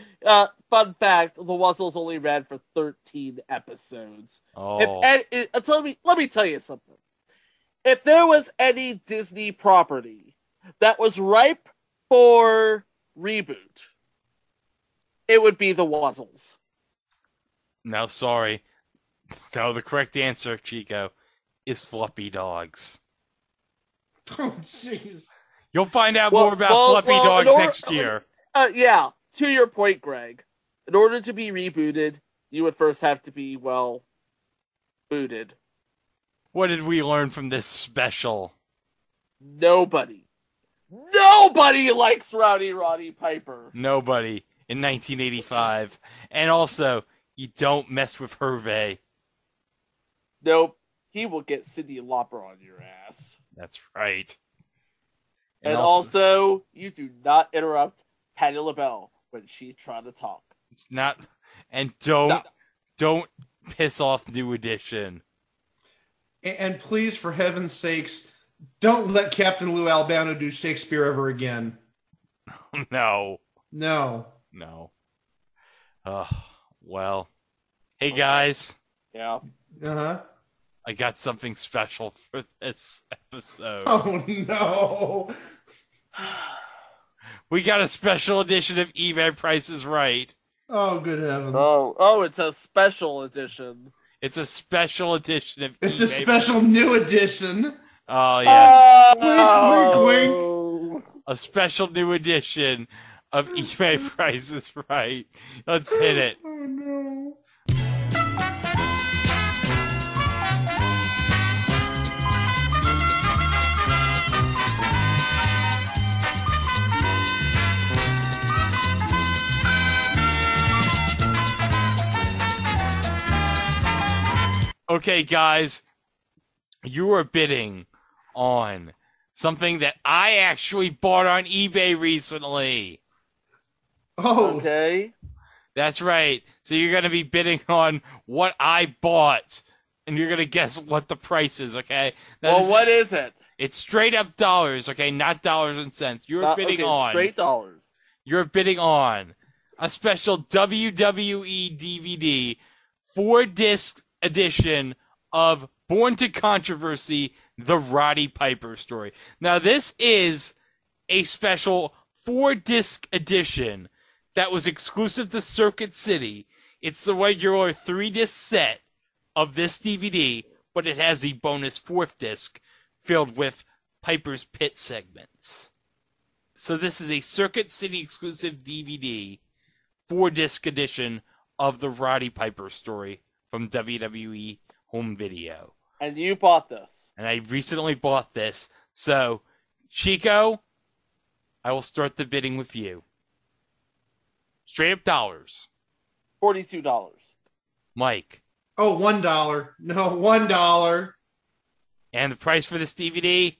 Fun fact, the Wuzzles only ran for 13 episodes. Oh. Let me tell you something. If there was any Disney property that was ripe for reboot, it would be the Wuzzles. No, sorry. No, the correct answer, Chico, is Fluffy Dogs. Oh, jeez. You'll find out more about Fluffy Dogs next year. Yeah, to your point, Greg. In order to be rebooted, you would first have to be, booted. What did we learn from this special? Nobody likes Rowdy Roddy Piper. Nobody in 1985. And also, you don't mess with Herve. Nope. He will get Cyndi Lauper on your ass. That's right. And also, you do not interrupt Patti LaBelle when she's trying to talk. Don't piss off New Edition. And please, for heaven's sakes, don't let Captain Lou Albano do Shakespeare ever again. No. Well. Hey, guys. Yeah. Uh-huh. I got something special for this episode. Oh, no. We got a special edition of eBay Price is Right. Oh, good heavens. Oh, it's a special edition. It's a special edition of It's a special new edition. Oh, yeah. Wink, wink, wink. A special new edition of eBay Price is Right. Let's hit it. Oh, no. Okay, guys, you are bidding on something that I actually bought on eBay recently. Oh. Okay. That's right. So you're going to be bidding on what I bought, and you're going to guess what the price is, okay? What is it? It's straight up dollars, okay? Not dollars and cents. You're bidding on. Straight dollars. You're bidding on a special WWE DVD 4-disc edition of Born to Controversy, The Roddy Piper Story. Now, this is a special 4-disc edition that was exclusive to Circuit City. It's the regular 3-disc set of this DVD, but it has the bonus 4th disc filled with Piper's Pit segments. So this is a Circuit City exclusive DVD 4-disc edition of the Roddy Piper Story from WWE Home Video. And you bought this. And I recently bought this. So, Chico, I will start the bidding with you. Straight up dollars. $42. Mike. Oh, $1. No, $1. And the price for this DVD?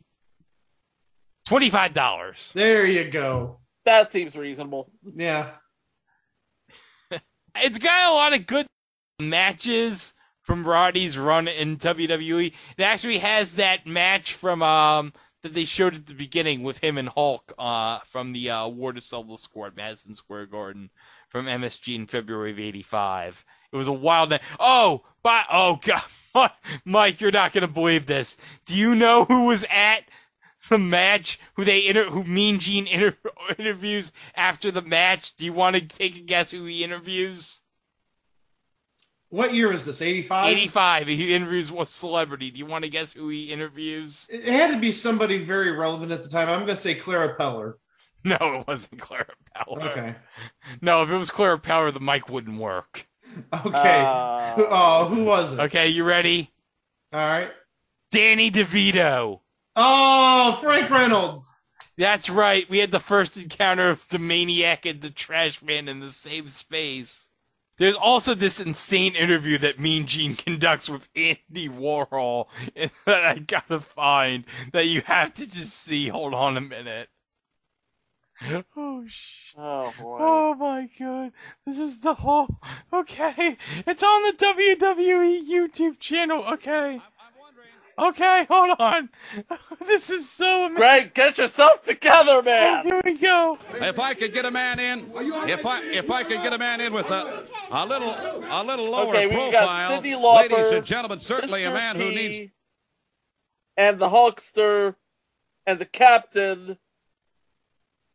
$25. There you go. That seems reasonable. Yeah. It's got a lot of good matches from Roddy's run in WWE. It actually has that match from that they showed at the beginning with him and Hulk from the War to Settle the Score at Madison Square Garden from MSG in February of '85. It was a wild night. Oh God, Mike, you're not gonna believe this. Do you know who was at the match? Who Mean Gene interviews after the match? Do you want to take a guess who he interviews? What year is this? 85? 85. He interviews what celebrity? Do you want to guess who he interviews? It had to be somebody very relevant at the time. I'm going to say Clara Peller. No, it wasn't Clara Peller. Okay. No, if it was Clara Peller, the mic wouldn't work. Okay. Who was it? Okay, you ready? All right. Danny DeVito. Oh, Frank Reynolds. That's right. We had the first encounter of the Maniac and the Trash Man in the same space. There's also this insane interview that Mean Gene conducts with Andy Warhol that I gotta find that you have to just see. Hold on a minute. Oh, oh boy. Oh my God. This is the whole... Okay. It's on the WWE YouTube channel. Okay. Okay, hold on. This is so amazing. Greg, get yourself together, man. Oh, here we go. If I could get a man in, if I could get a man in with a little lower profile, Lauper, ladies and gentlemen, certainly Mr. a man who needs. And the Hulkster, and the Captain,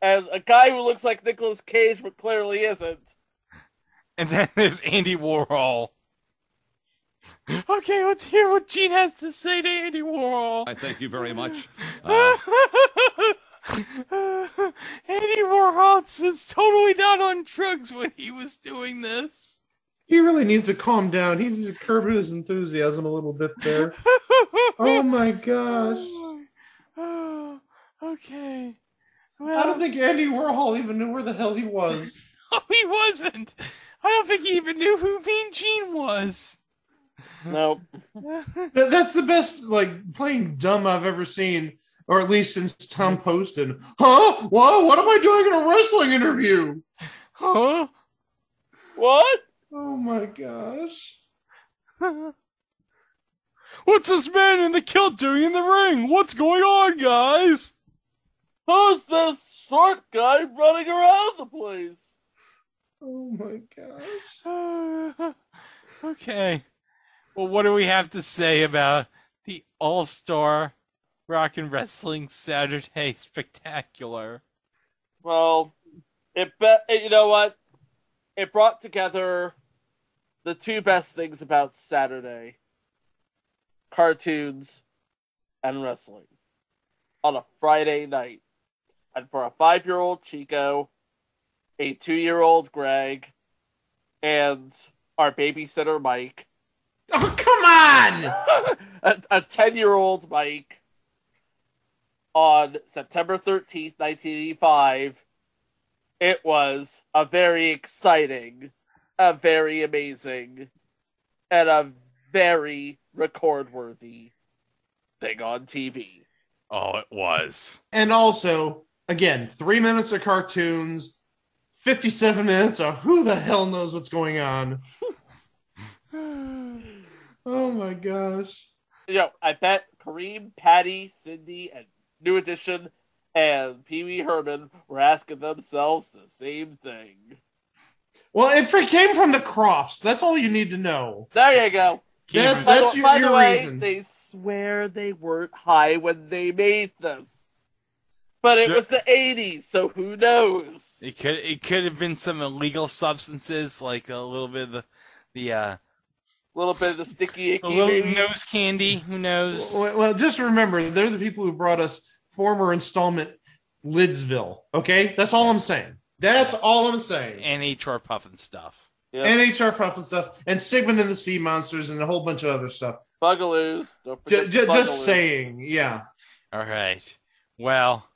and a guy who looks like Nicolas Cage but clearly isn't. And then there's Andy Warhol. Okay, let's hear what Gene has to say to Andy Warhol. I thank you very much. Andy Warhol is totally not on drugs when he was doing this. He really needs to calm down. He needs to curb his enthusiasm a little bit there. Oh my gosh. Oh, okay. Well, I don't think Andy Warhol even knew where the hell he was. No, he wasn't. I don't think he even knew who Mean Gene was. Nope. That's the best, playing dumb I've ever seen, or at least since Tom Poston. Huh? Whoa, what am I doing in a wrestling interview? Huh? What? Oh my gosh. What's this man in the kilt doing in the ring? What's going on, guys? Who's this short guy running around the place? Oh my gosh. Okay. Well, what do we have to say about the All-Star Rock and Wrestling Saturday Spectacular? Well, you know what? It brought together the two best things about Saturday: cartoons and wrestling on a Friday night. And for a 5-year-old Chico, a 2-year-old Greg, and our babysitter Mike. Oh, come on! a 10-year-old Mike on September 13th, 1985. It was a very exciting, a very amazing, and a very record-worthy thing on TV. Oh, it was. And also, again, 3 minutes of cartoons, 57 minutes of who the hell knows what's going on. Oh my gosh. I bet Kareem, Patti, Cindy, and New Edition, and Pee Wee Herman were asking themselves the same thing. Well, it came from the Crofts. That's all you need to know. There you go. That's By the way, reason. they swear they weren't high when they made this. But it was the 80s, so who knows? It could have been some illegal substances, like a little bit of the little bit of the sticky icky, a little maybe. nose candy. Who knows? Well, just remember, they're the people who brought us former installment Lidsville. Okay, that's all I'm saying. That's all I'm saying. And HR Puffin stuff. Yep. And HR Puffin stuff. And Sigmund and the Sea Monsters and a whole bunch of other stuff. Bugaloos. Don't forget the Bugaloos. Just saying, yeah. All right. Well,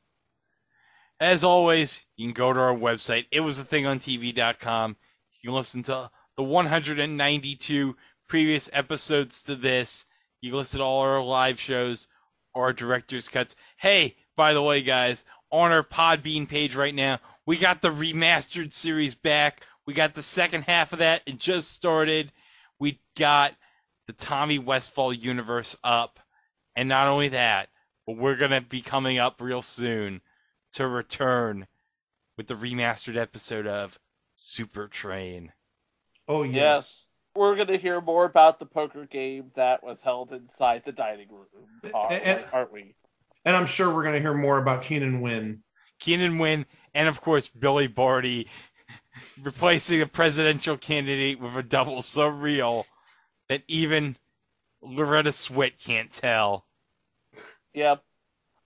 as always, you can go to our website, itwasathingontv.com. You can listen to the 192 previous episodes to this. You can listen to all our live shows, our director's cuts. Hey, by the way, guys, on our Podbean page right now, we got the remastered series back. We got the second half of that. It just started. We got the Tommy Westfall universe up. And not only that, but we're going to be coming up real soon to return with the remastered episode of Super Train. Oh, yes. We're going to hear more about the poker game that was held inside the dining room, aren't we? And I'm sure we're going to hear more about Keenan Wynn. Keenan Wynn, and of course, Billy Barty replacing a presidential candidate with a double so real that even Loretta Swit can't tell. Yep.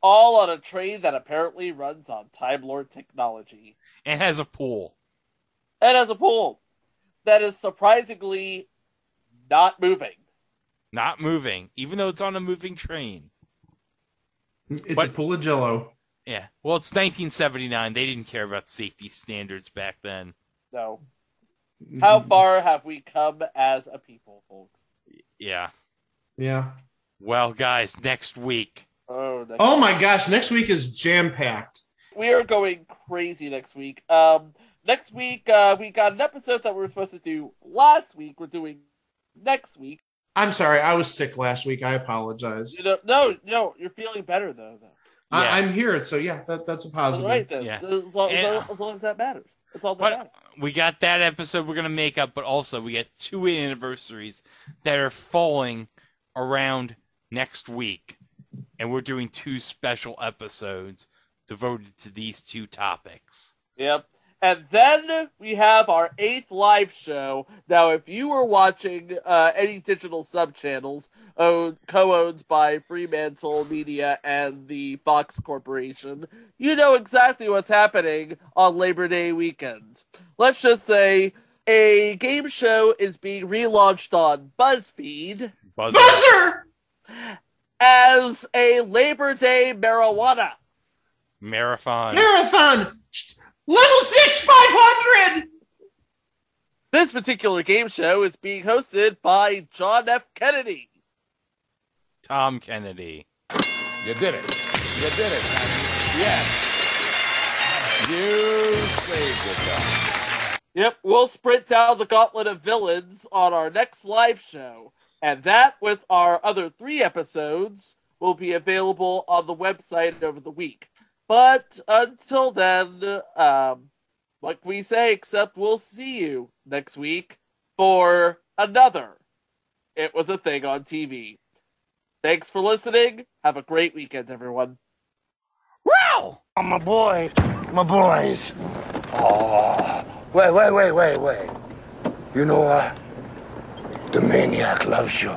All on a train that apparently runs on Time Lord technology. And has a pool. And has a pool that is surprisingly not moving. Not moving, even though it's on a moving train. It's a pool of Jell-O. Yeah. Well, it's 1979. They didn't care about safety standards back then. No. How far have we come as a people, folks? Yeah. Yeah. Well, guys, next week. Oh my gosh, next week is jam-packed. We are going crazy next week. Next week, we got an episode that we were supposed to do last week. We're doing next week. I'm sorry, I was sick last week. I apologize. No, you're feeling better, though. Yeah. I'm here, so yeah, that's a positive. All right, then. Yeah. As long as that matters. That's all that matters. We got that episode we're going to make up, but also we got 2 anniversaries that are falling around next week. And we're doing 2 special episodes devoted to these 2 topics. Yep. And then we have our 8th live show. Now, if you were watching any digital sub-channels co-owned by Fremantle Media and the Fox Corporation, you know exactly what's happening on Labor Day weekend. Let's just say a game show is being relaunched on BuzzFeed. Buzzer! As a Labor Day marijuana. Marathon. Level 6, 500! This particular game show is being hosted by John F. Kennedy. Tom Kennedy. You did it. You did it, man. Yes. You saved yourself. Yep, we'll sprint down the gauntlet of villains on our next live show. And that, with our other 3 episodes, will be available on the website over the week. But until then, like we say, except we'll see you next week for another It Was a Thing on TV. Thanks for listening. Have a great weekend, everyone. Wow! Oh, my boys. Oh, wait. You know what? The maniac loves you.